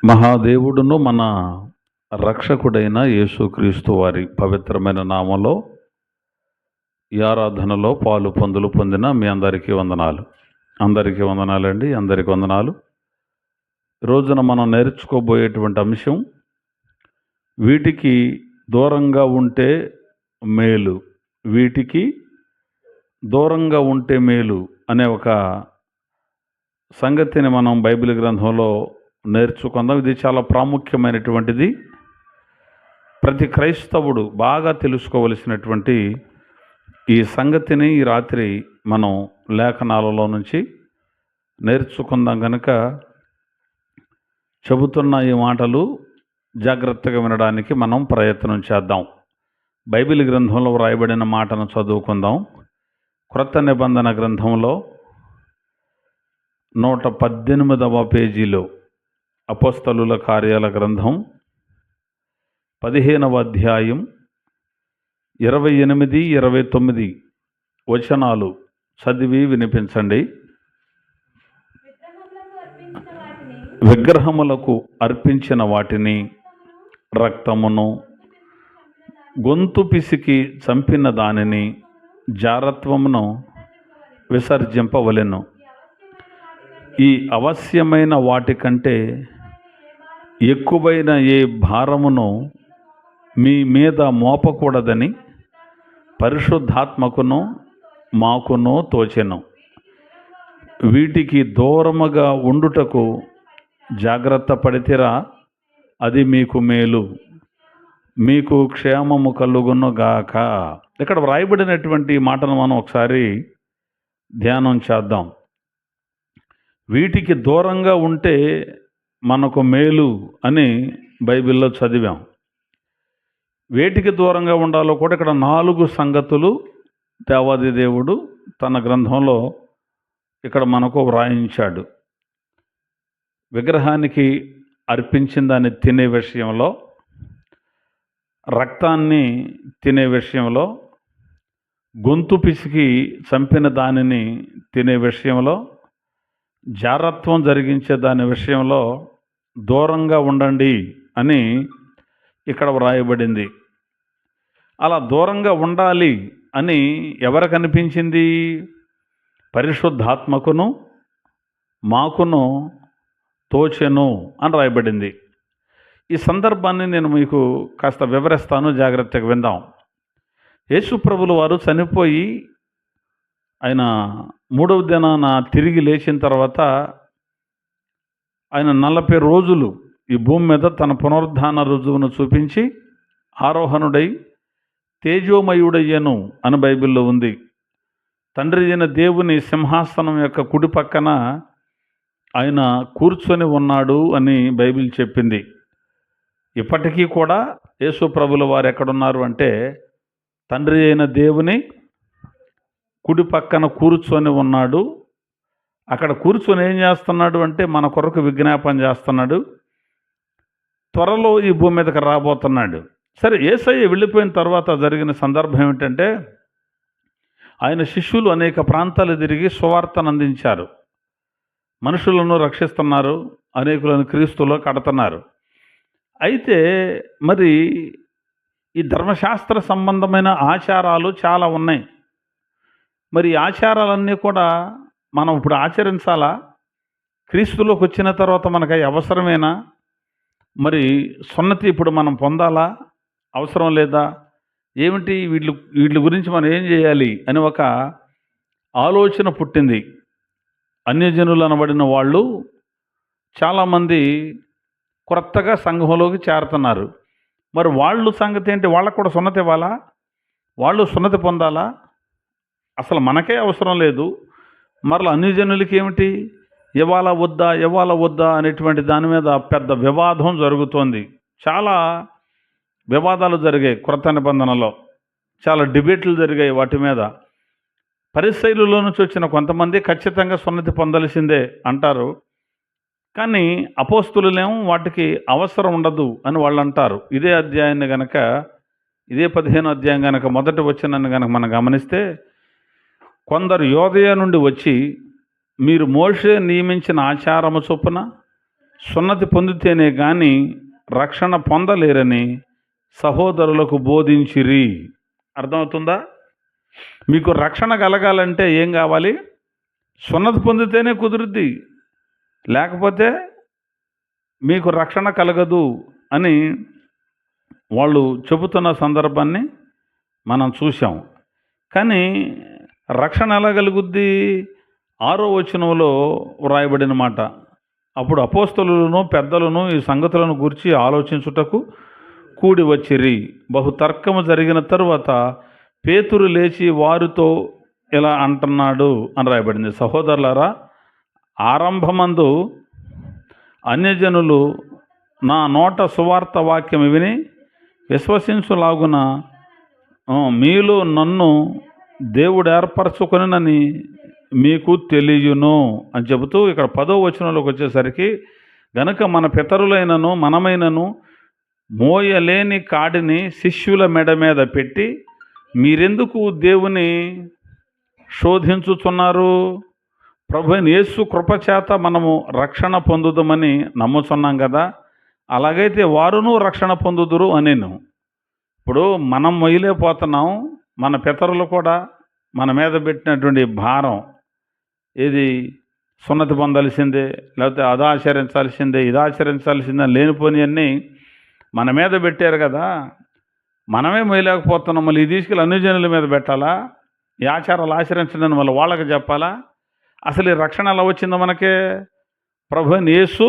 మహాదేవుడును మన రక్షకుడైన యేసుక్రీస్తు వారి పవిత్రమైన నామంలో ఈ ఆరాధనలో పాలు పొందిన మీ అందరికీ వందనాలు. అందరికీ వందనాలండి. అందరికీ వందనాలు. రోజున మనం నేర్చుకోబోయేటువంటి అంశం, వీటికి దూరంగా ఉంటే మేలు, వీటికి దూరంగా ఉంటే మేలు అనే ఒక సంగతిని మనం బైబిల్ గ్రంథంలో నేర్చుకుందాం. ఇది చాలా ప్రాముఖ్యమైనటువంటిది. ప్రతి క్రైస్తవుడు బాగా తెలుసుకోవలసినటువంటి ఈ సంగతిని ఈ రాత్రి మనం లేఖనాలలో నుంచి నేర్చుకుందాం. కనుక చెబుతున్న ఈ మాటలు జాగ్రత్తగా వినడానికి మనం ప్రయత్నం చేద్దాం. బైబిల్ గ్రంథంలో వ్రాయబడిన మాటను చదువుకుందాం. క్రొత్త నిబంధన గ్రంథంలో 118వ పేజీలో అపోస్తలుల కార్యాల గ్రంథం 15వ అధ్యాయం 28, 29 వచనాలు చదివి వినిపించండి. విగ్రహములకు అర్పించిన వాటిని, రక్తమును, గొంతు పిసికి చంపిన దానిని, జారత్వమును విసర్జింపవలెను. ఈ అవశ్యమైన వాటికంటే ఎక్కువైన ఏ భారమును మీ మీద మోపకూడదని పరిశుద్ధాత్మకును మాకును తోచెను. వీటికి దూరముగా ఉండుటకు జాగ్రత్త పడితిరా, అది మీకు మేలు, మీకు క్షేమము కలుగునుగాక. ఇక్కడ వ్రాయబడినటువంటి మాటను మనం ఒకసారి ధ్యానం చేద్దాం. వీటికి దూరంగా ఉంటే మనకు మేలు అని బైబిల్లో చదివాం. వేటికి దూరంగా ఉండాలో కూడా ఇక్కడ 4 సంగతులు దేవాది దేవుడు తన గ్రంథంలో ఇక్కడ మనకు వ్రాయించాడు. విగ్రహానికి అర్పించిన దాన్ని తినే విషయంలో, రక్తాన్ని తినే విషయంలో, గొంతు పిసికి చంపిన దానిని తినే విషయంలో, జారత్వం జరిగించే దాని విషయంలో దూరంగా ఉండండి అని ఇక్కడ వ్రాయబడింది. అలా దూరంగా ఉండాలి అని ఎవరికి అనిపించింది? పరిశుద్ధాత్మకును మాకును తోచెను అని రాయబడింది. ఈ సందర్భాన్ని నేను మీకు కాస్త వివరిస్తాను, జాగ్రత్తగా విందాం. యేసు ప్రభులు వారు చనిపోయి ఆయన 3వ దినాన తిరిగి లేచిన తర్వాత ఆయన 40 రోజులు ఈ భూమి మీద తన పునరుద్ధాన రుజువును చూపించి ఆరోహణుడై తేజోమయుడయ్యను అని బైబిల్లో ఉంది. తండ్రి అయిన దేవుని సింహాసనం యొక్క కుడి పక్కన ఆయన కూర్చొని ఉన్నాడు అని బైబిల్ చెప్పింది. ఇప్పటికీ కూడా యేసు ప్రభుల వారు ఎక్కడున్నారు అంటే తండ్రి అయిన దేవుని కుడి పక్కన కూర్చొని ఉన్నాడు. అక్కడ కూర్చొని ఏం చేస్తున్నాడు అంటే మన కొరకు విజ్ఞాపన చేస్తున్నాడు. త్వరలో ఈ భూమి మీదకి రాబోతున్నాడు. సరే, యేసయ్య వెళ్ళిపోయిన తర్వాత జరిగిన సందర్భం ఏమిటంటే ఆయన శిష్యులు అనేక ప్రాంతాలు తిరిగి సువార్తను అందించారు. మనుషులను రక్షిస్తున్నారు, అనేకులను క్రీస్తులో కడుతున్నారు. అయితే మరి ఈ ధర్మశాస్త్ర సంబంధమైన ఆచారాలు చాలా ఉన్నాయి. మరి ఈ ఆచారాలన్నీ కూడా మనం ఇప్పుడు ఆచరించాలా? క్రీస్తులోకి వచ్చిన తర్వాత మనకు అవి అవసరమేనా? మరి సున్నతి ఇప్పుడు మనం పొందాలా, అవసరం లేదా? ఏమిటి వీటి గురించి మనం ఏం చేయాలి అని ఒక ఆలోచన పుట్టింది. అన్యజనులు అనబడిన వాళ్ళు చాలామంది కొత్తగా సంఘంలోకి చేరుతున్నారు. మరి వాళ్ళు సంగతి ఏంటి? వాళ్ళకు కూడా సున్నతి ఇవ్వాలా? వాళ్ళు సున్నతి పొందాలా? అసలు మనకే అవసరం లేదు, మరలా అన్యజనులకి ఏమిటి? ఇవ్వాలా వద్దా అనేటువంటి దాని మీద పెద్ద వివాదం జరుగుతోంది. చాలా వివాదాలు జరిగాయి క్రొత్త నిబంధనలో, చాలా డిబేట్లు జరిగాయి వాటి మీద. పరిసయ్యులలో నుంచి వచ్చిన కొంతమంది ఖచ్చితంగా సున్నతి పొందాల్సిందే అంటారు, కానీ అపోస్తులులేమో వాటికి అవసరం ఉండదు అని వాళ్ళు అంటారు. ఇదే అధ్యాయాన్ని గనక, ఇదే 15వ అధ్యాయం గనక మొదటి వచనాన్ని గనక మనం గమనిస్తే, కొందరు యోదయ నుండి వచ్చి మీరు మోషే నియమించిన ఆచారము చొప్పున సున్నతి పొందితేనే కానీ రక్షణ పొందలేరని సహోదరులకు బోధించిరి. అర్థమవుతుందా? మీకు రక్షణ కలగాలంటే ఏం కావాలి? సున్నతి పొందితేనే కుదురుద్ది, లేకపోతే మీకు రక్షణ కలగదు అని వాళ్ళు చెబుతున్న సందర్భాన్ని మనం చూసాం. కానీ రక్షణ ఎలా కలుగుద్ది? 6వ వచనంలో వ్రాయబడిన మాట, అప్పుడు అపోస్తలులను పెద్దలను ఈ సంగతులను గురించి ఆలోచించుటకు కూడి వచ్చిరి. బహుతర్కము జరిగిన తరువాత పేతురు లేచి వారితో ఇలా అంటున్నాడు అని రాయబడింది. సహోదరులారా, ఆరంభమందు అన్యజనులు నా నోట సువార్త వాక్యం విని విశ్వసించులాగున మీలో నన్ను దేవుడు ఏర్పరచుకొనినని మీకు తెలియను అని చెబుతూ ఇక్కడ 10వ వచనంలోకి వచ్చేసరికి, గనుక మన పితరులైనను మనమైనను మోయలేని కాడిని శిష్యుల మెడ మీద పెట్టి మీరెందుకు దేవుని శోధించుచున్నారు? ప్రభు అయిన యేసు కృపచేత మనము రక్షణ పొందుదామని నమ్ముచున్నాం కదా, అలాగైతే వారును రక్షణ పొందుదురు అనేను. ఇప్పుడు మనం మొయ్యలేకపోతున్నాం, మన పితరులు కూడా మన మీద పెట్టినటువంటి భారం ఇది సున్నతి పొందాల్సిందే, లేకపోతే అది ఆచరించాల్సిందే, ఇది ఆచరించాల్సిందే, లేనిపోని అన్నీ మన మీద పెట్టారు కదా, మనమే మొయ్యలేకపోతున్నాం. మళ్ళీ ఇది తీసుకెళ్ళి అన్ని జనుల మీద పెట్టాలా? ఈ ఆచారాలు ఆచరించడానికి మళ్ళీ వాళ్ళకి చెప్పాలా? అసలు ఈ రక్షణ ఎలా వచ్చిందో మనకే? ప్రభు అయిన యేసు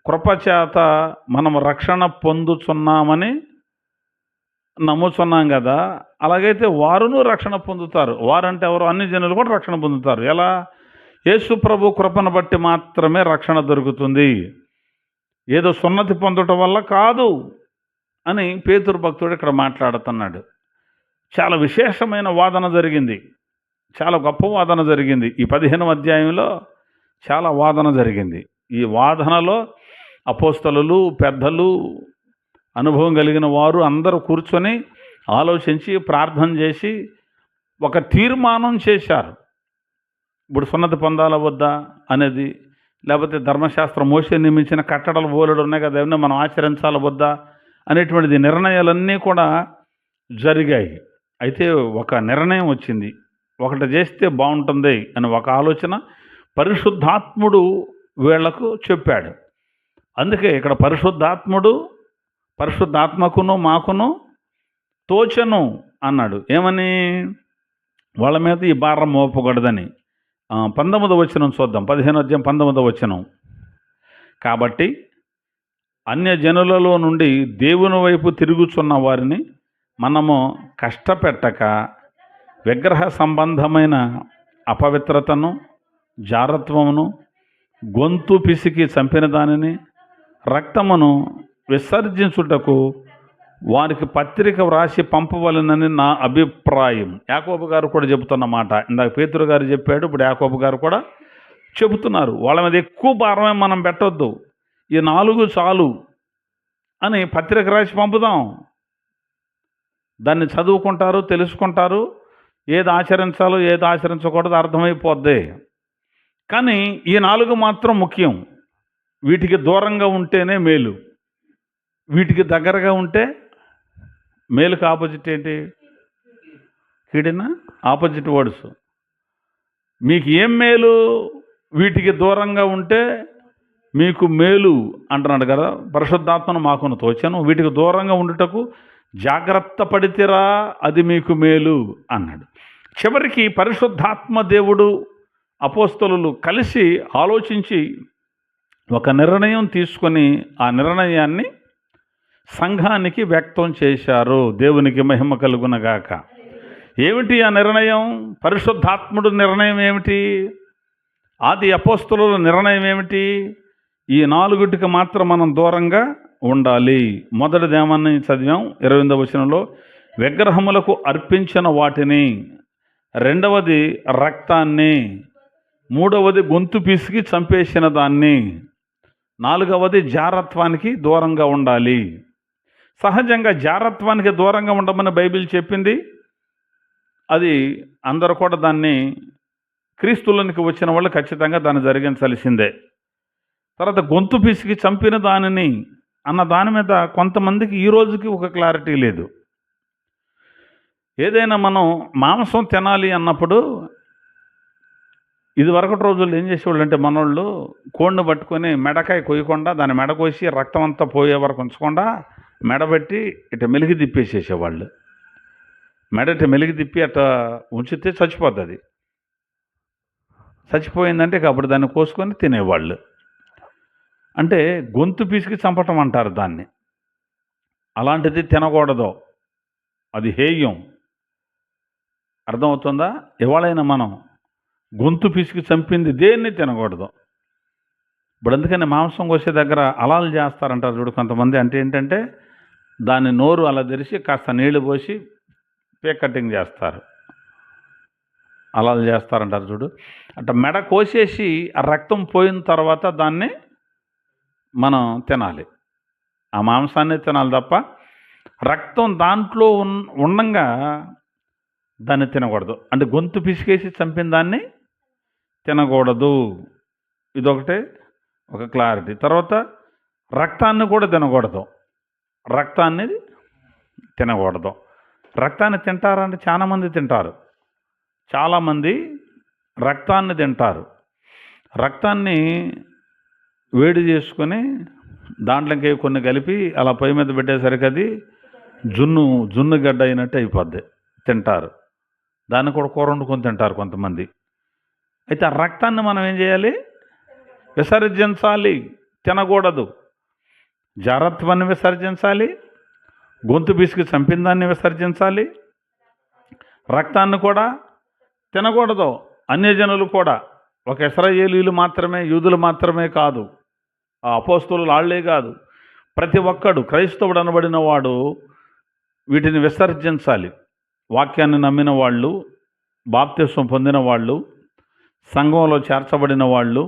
కృపచేత మనం రక్షణ పొందుచున్నామని నమ్ముచున్నాం కదా, అలాగైతే వారును రక్షణ పొందుతారు. వారంటే ఎవరు? అన్ని జనులు కూడా రక్షణ పొందుతారు. ఎలా? యేసు ప్రభు కృపను బట్టి మాత్రమే రక్షణ దొరుకుతుంది, ఏదో సున్నతి పొందటం వల్ల కాదు అని పేతురు భక్తుడు ఇక్కడ మాట్లాడుతున్నాడు. చాలా విశేషమైన వాదన జరిగింది, చాలా గొప్ప వాదన జరిగింది. ఈ 15వ అధ్యాయంలో చాలా వాదన జరిగింది. ఈ వాదనలో అపోస్తలులు, పెద్దలు, అనుభవం కలిగిన వారు అందరూ కూర్చొని ఆలోచించి ప్రార్థన చేసి ఒక తీర్మానం చేశారు. ఇప్పుడు సున్నతి పొందాలా వద్దా అనేది, లేకపోతే ధర్మశాస్త్రం మోసే నియమించిన కట్టడలు బోలెడు ఉన్నాయి కదా, ఏమన్నా మనం ఆచరించాలా వద్దా అనేటువంటిది నిర్ణయాలన్నీ కూడా జరిగాయి. అయితే ఒక నిర్ణయం వచ్చింది, ఒకటి చేస్తే బాగుంటుంది అని ఒక ఆలోచన పరిశుద్ధాత్ముడు వీళ్లకు చెప్పాడు. అందుకే ఇక్కడ పరిశుద్ధాత్మకును మాకును తోచను అన్నాడు. ఏమని? వాళ్ళ మీద ఈ భారం మోపకూడదని. 19వ వచనం చూద్దాం. 15వ అధ్యాయం 19వ వచనం. కాబట్టి అన్యజనులలో నుండి దేవుని వైపు తిరుగుచున్న వారిని మనము కష్టపెట్టక విగ్రహ సంబంధమైన అపవిత్రతను, జారత్వమును, గొంతు పిసికి చంపిన దానిని, రక్తమును విసర్జించుటకు వారికి పత్రిక వ్రాసి పంపవలనని నా అభిప్రాయం. యాకోబు గారు కూడా చెబుతున్న మాట. ఇందాక పేతురు గారు చెప్పాడు, ఇప్పుడు యాకోబు గారు కూడా చెబుతున్నారు. వాళ్ళ మీద ఎక్కువ భారమే మనం పెట్టొద్దు, ఈ 4 చాలు అని పత్రిక రాసి పంపుదాం. దాన్ని చదువుకుంటారు, తెలుసుకుంటారు, ఏది ఆచరించాలో ఏది ఆచరించకూడదు అర్థమైపోద్ది. కానీ ఈ 4 మాత్రం ముఖ్యం. వీటికి దూరంగా ఉంటేనే మేలు, వీటికి దగ్గరగా ఉంటే మేలుకి ఆపోజిట్ ఏంటి? కీడిన ఆపోజిట్ వర్డ్స్. మీకు ఏం మేలు? వీటికి దూరంగా ఉంటే మీకు మేలు అంటున్నాడు కదా. పరిశుద్ధాత్మను మాకును తోచను, వీటికి దూరంగా ఉండుటకు జాగ్రత్త పడితేరా అది మీకు మేలు అన్నాడు. చివరికి పరిశుద్ధాత్మ దేవుడు, అపోస్తలులు కలిసి ఆలోచించి ఒక నిర్ణయం తీసుకొని ఆ నిర్ణయాన్ని సంఘానికి వ్యక్తం చేశారు. దేవునికి మహిమ కలుగునగాక. ఏమిటి ఆ నిర్ణయం? పరిశుద్ధాత్ముడు నిర్ణయం ఏమిటి? ఆది అపోస్తలుల నిర్ణయం ఏమిటి? ఈ 4టికి మాత్రం మనం దూరంగా ఉండాలి. మొదటిది ఏమని చదివాం 28వ వచనంలో, విగ్రహములకు అర్పించిన వాటిని, రెండవది రక్తాన్ని, మూడవది గొంతు పిసికి చంపేసిన దాన్ని, నాలుగవది జారత్వానికి దూరంగా ఉండాలి. సహజంగా జారత్వానికి దూరంగా ఉండమని బైబిల్ చెప్పింది. అది అందరూ కూడా దాన్ని, క్రీస్తులోనికి వచ్చిన వాళ్ళు ఖచ్చితంగా దాన్ని జరిగించాల్సిందే. తర్వాత గొంతు పిసికి చంపిన దానిని అన్న దాని మీద కొంతమందికి ఈ రోజుకి ఒక క్లారిటీ లేదు. ఏదైనా మనం మాంసం తినాలి అన్నప్పుడు ఇది వరకటి రోజుల్లో ఏం చేసేవాళ్ళు అంటే మనోళ్ళు కోడిని పట్టుకొని మెడకాయ కొయ్యకుండా దాని మెడ కోసి రక్తం అంతా పోయే వరకు ఉంచకుండా మెడబెట్టి ఇట మెలిగి తిప్పేసేసేవాళ్ళు. మెడ ఇట మెలిగి తిప్పి అట్లా ఉంచితే చచ్చిపోతుంది. చచ్చిపోయిందంటే ఇక అప్పుడు దాన్ని కోసుకొని తినేవాళ్ళు. అంటే గొంతు పిసికి చంపటం అంటారు దాన్ని. అలాంటిది తినకూడదు, అది హేయం. అర్థమవుతుందా? ఇవాళైనా మనం గొంతు పిసికి చంపింది దేన్ని తినకూడదు. ఇప్పుడు అందుకని మాంసం కోసే దగ్గర అలాలు చేస్తారంటారు చూడు కొంతమంది. అంటే ఏంటంటే దాని నోరు అలా తెరిచి కాస్త నీళ్లు పోసి పేక్ కటింగ్ చేస్తారు, అలాలు చేస్తారంటారు చూడు. అట్లా మెడ కోసేసి ఆ రక్తం పోయిన తర్వాత దాన్ని మనం తినాలి, ఆ మాంసాన్ని తినాలి తప్ప రక్తం దాంట్లో ఉండంగా దాన్ని తినకూడదు. అంటే గొంతు పిసికేసి చంపిన దాన్ని తినకూడదు. ఇదొకటే ఒక క్లారిటీ. తర్వాత రక్తాన్ని కూడా తినకూడదు, రక్తాన్ని తినకూడదు. రక్తాన్ని తింటారంటే చాలామంది తింటారు, చాలామంది రక్తాన్ని తింటారు. రక్తాన్ని వేడి చేసుకొని దాంట్లోకి కొన్ని కలిపి అలా పొయ్యి మీద పెట్టేసరికి అది జున్ను గడ్డ అయినట్టు అయిపోద్ది, తింటారు. దాన్ని కూడా కూర వండుకొని తింటారు కొంతమంది. అయితే ఆ రక్తాన్ని మనం ఏం చేయాలి? విసర్జించాలి, తినకూడదు. జారత్వాన్ని విసర్జించాలి, గొంతు పిసికి చంపిన దాన్ని విసర్జించాలి, రక్తాన్ని కూడా తినకూడదు. అన్యజనులు కూడా, ఒక ఇశ్రాయేలీయులు మాత్రమే, యూదులు మాత్రమే కాదు, ఆ అపోస్తలులు వాళ్ళే కాదు, ప్రతి ఒక్కడు క్రైస్తవుడు అనబడిన వాడు వీటిని విసర్జించాలి. వాక్యాన్ని నమ్మిన వాళ్ళు, బాప్తిస్వం పొందిన వాళ్ళు, సంఘంలో చేర్చబడిన వాళ్ళు,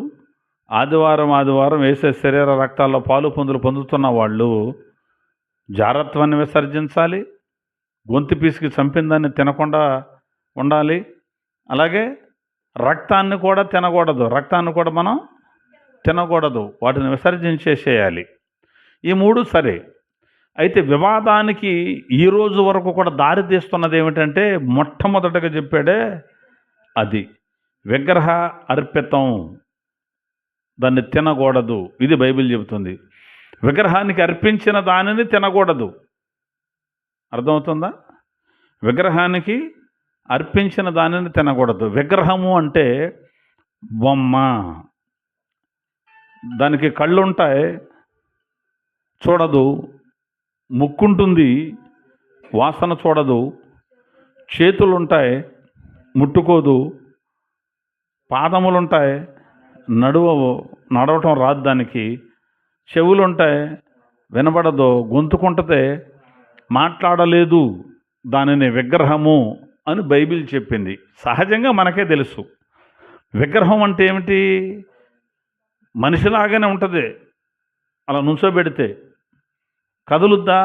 ఆదివారం వేసే శరీర రక్తాల్లో పాలు పొందుతున్న వాళ్ళు జారత్వాన్ని విసర్జించాలి, గొంతు పీసుకి చంపిందాన్ని తినకుండా ఉండాలి. అలాగే రక్తాన్ని కూడా తినకూడదు, రక్తాన్ని కూడా మనం తినకూడదు, వాటిని విసర్జించేసేయాలి. ఈ మూడు సరే. అయితే వివాదానికి ఈ రోజు వరకు కూడా దారి తీస్తున్నది ఏమిటంటే మొట్టమొదటగా చెప్పాడే అది విగ్రహ అర్పితం, దాన్ని తినకూడదు. ఇది బైబిల్ చెబుతుంది. విగ్రహానికి అర్పించిన దానిని తినకూడదు. అర్థమవుతుందా? విగ్రహానికి అర్పించిన దానిని తినకూడదు. విగ్రహము అంటే బొమ్మ, దానికి కళ్ళు ఉంటాయి, చూడదు, ముక్కుంటుంది, వాసన చూడదు, చేతులుంటాయి, ముట్టుకోదు, పాదములుంటాయి, నడవటం రాదు, దానికి చెవులుంటాయి, వినబడదు, గొంతుకుంటతే, మాట్లాడలేదు. దానిని విగ్రహము అని బైబిల్ చెప్పింది. సహజంగా మనకే తెలుసు విగ్రహం అంటే ఏమిటి. మనిషిలాగానే ఉంటుంది, అలా నుంచోబెడితే కదులుద్దా?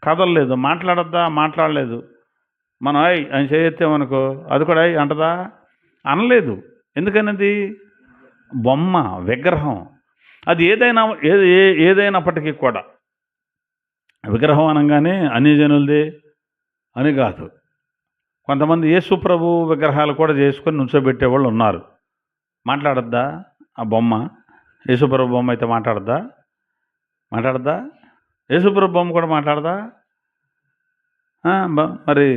కదలలేదు. మాట్లాడద్దా? మాట్లాడలేదు. మనం ఆయన చేయొచ్చామనుకో, అది కూడా అంటదా? అనలేదు. ఎందుకనేది బొమ్మ, విగ్రహం. అది ఏదైనప్పటికీ కూడా విగ్రహం అనగానే అన్యజనులదే అని కాదు. కొంతమంది యేసు ప్రభు విగ్రహాలు కూడా చేసుకొని నుంచోబెట్టేవాళ్ళు ఉన్నారు. మాట్లాడద్దా ఆ బొమ్మ? యేసు ప్రభు బొమ్మ అయితే మాట్లాడద్దా? యేసు ప్రభు బొమ్మ కూడా మాట్లాడదా? మరి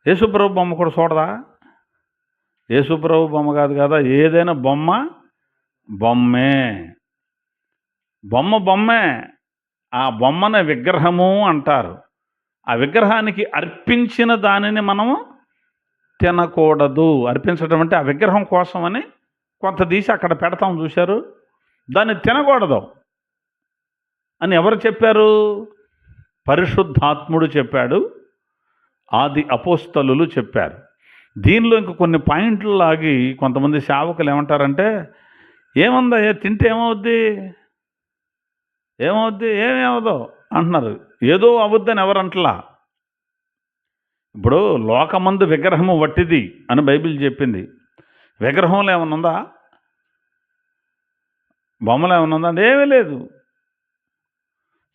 యేసు ప్రభు బొమ్మ కూడా చూడదా? యేసు ప్రభు బొమ్మ కాదు కదా, ఏదైనా బొమ్మే. ఆ బొమ్మను విగ్రహము అంటారు. ఆ విగ్రహానికి అర్పించిన దానిని మనము తినకూడదు. అర్పించడం అంటే ఆ విగ్రహం కోసమని కొంత తీసి అక్కడ పెడతాం, చూశారు? దాన్ని తినకూడదు అని ఎవరు చెప్పారు? పరిశుద్ధాత్ముడు చెప్పాడు, ఆది అపోస్తలులు చెప్పారు. దీనిలో ఇంక కొన్ని పాయింట్లు లాగి కొంతమంది సేవకులు ఏమంటారంటే, ఏముందయ్యా తింటే ఏమవుద్ది, ఏమేమవుదో అంటున్నారు. ఏదో అవద్దని ఎవరంటలా. ఇప్పుడు లోకమందు విగ్రహము వట్టిది అని బైబిల్ చెప్పింది. విగ్రహంలో ఏమన్నా ఉందా? బొమ్మలు ఏమైనా ఉందంటే ఏమీ లేదు.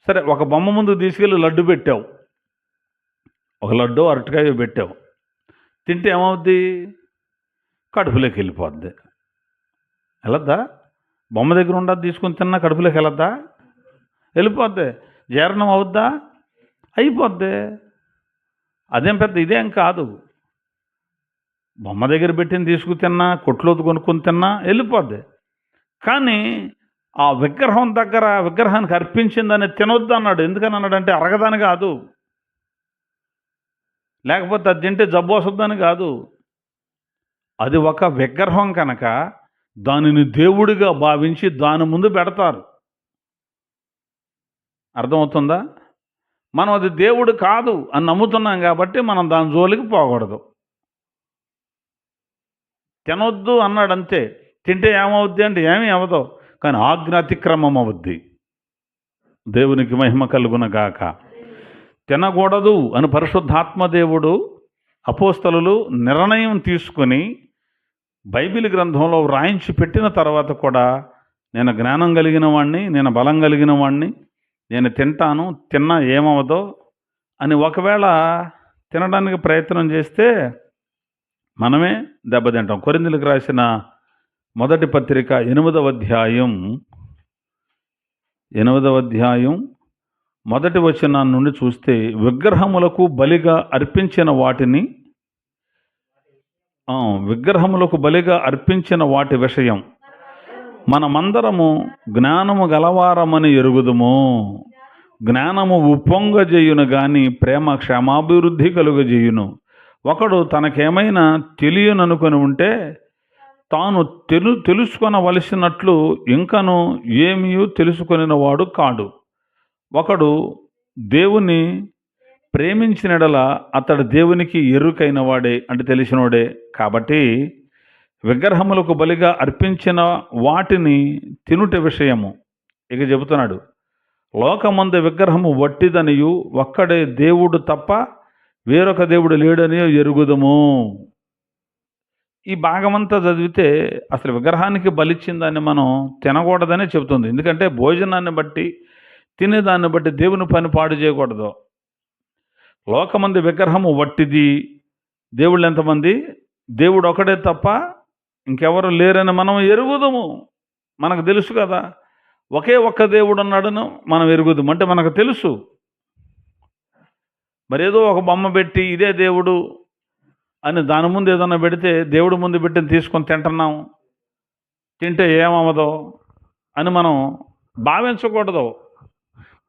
సరే, ఒక బొమ్మ ముందు తీసుకెళ్ళి లడ్డు పెట్టావు, ఒక లడ్డు అరటికాయ పెట్టావు, తింటే ఏమవుద్ది? కడుపులోకి వెళ్ళిపోద్ది. వెళ్ళద్దా? బొమ్మ దగ్గర ఉండదు, తీసుకుని తిన్నా కడుపులోకి వెళ్ళద్దా? వెళ్ళిపోద్ది. జీర్ణం అవుద్దా? అయిపోద్ది. అదేం పెద్ద ఇదేం కాదు. బొమ్మ దగ్గర పెట్టింది తీసుకు తిన్నా, కొట్లోది కొనుక్కొని తిన్నా వెళ్ళిపోద్ది. కానీ ఆ విగ్రహం దగ్గర విగ్రహానికి అర్పించిందని తినొద్దు అన్నాడు. ఎందుకని అన్నాడంటే అరగదని కాదు, లేకపోతే అది తింటే జబ్బు వస్తుందని కాదు. అది ఒక విగ్రహం కనుక దానిని దేవుడిగా భావించి దాని ముందు పెడతారు. అర్థమవుతుందా? మనం అది దేవుడు కాదు అని నమ్ముతున్నాం కాబట్టి మనం దాని జోలికి పోకూడదు. తినొద్దు అన్నాడంతే. తింటే ఏమవుద్ది అంటే ఏమీ అవ్వదు, కానీ ఆజ్ఞ అతిక్రమం అవుద్ది. దేవునికి మహిమ కలుగునగాక. తినకూడదు అని పరిశుద్ధాత్మదేవుడు అపోస్తలులు నిర్ణయం తీసుకొని బైబిల్ గ్రంథంలో వ్రాయించి పెట్టిన తర్వాత కూడా నేను జ్ఞానం కలిగిన వాడిని, నేను బలం కలిగిన వాడిని, నేను తింటాను, తిన్నా ఏమవదో అని ఒకవేళ తినడానికి ప్రయత్నం చేస్తే మనమే దెబ్బతింటాం. కొరింథీయులకు రాసిన మొదటి పత్రిక 8వ అధ్యాయం మొదటి వచనం నుండి చూస్తే, విగ్రహములకు బలిగా అర్పించిన వాటి విషయం మనమందరము జ్ఞానము గలవారమని ఎరుగుదుము. జ్ఞానము ఉప్పొంగజేయును గాని ప్రేమ క్షమాభివృద్ధి కలుగజేయును. ఒకడు తనకేమైనా తెలియననుకొని ఉంటే తాను తెలుసుకొనవలసినట్లు ఇంకను ఏమీ తెలుసుకొనిన వాడు కాడు. ఒకడు దేవుని ప్రేమించినడల అతడు దేవునికి ఎరుకైన వాడే, అంటే తెలిసినవాడే. కాబట్టి విగ్రహములకు బలిగా అర్పించిన వాటిని తినుట విషయము ఇక చెబుతున్నాడు. లోకమందు విగ్రహము వట్టిదనియు ఒక్కడే దేవుడు తప్ప వేరొక దేవుడు లేడని ఎరుగుదము. ఈ భాగమంతా చదివితే అసలు విగ్రహానికి బలిచ్చిందాన్ని మనం తినకూడదనే చెబుతుంది. ఎందుకంటే భోజనాన్ని బట్టి, తినేదాన్ని బట్టి దేవుని పని పాడు చేయకూడదు. లోకమంది విగ్రహము వట్టిది, దేవుళ్ళు ఎంతమంది? దేవుడు ఒకడే తప్ప ఇంకెవరు లేరని మనం ఎరుగుదము. మనకు తెలుసు కదా, ఒకే ఒక్క దేవుడు ఉన్నాడను మనం ఎరుగుదాం, అంటే మనకు తెలుసు. మరేదో ఒక బొమ్మ పెట్టి ఇదే దేవుడు అని దాని ముందు ఏదన్నా పెడితే దేవుడి ముందు పెట్టి తీసుకొని తింటున్నాం, తింటే ఏమవ్వదో అని మనం భావించకూడదు.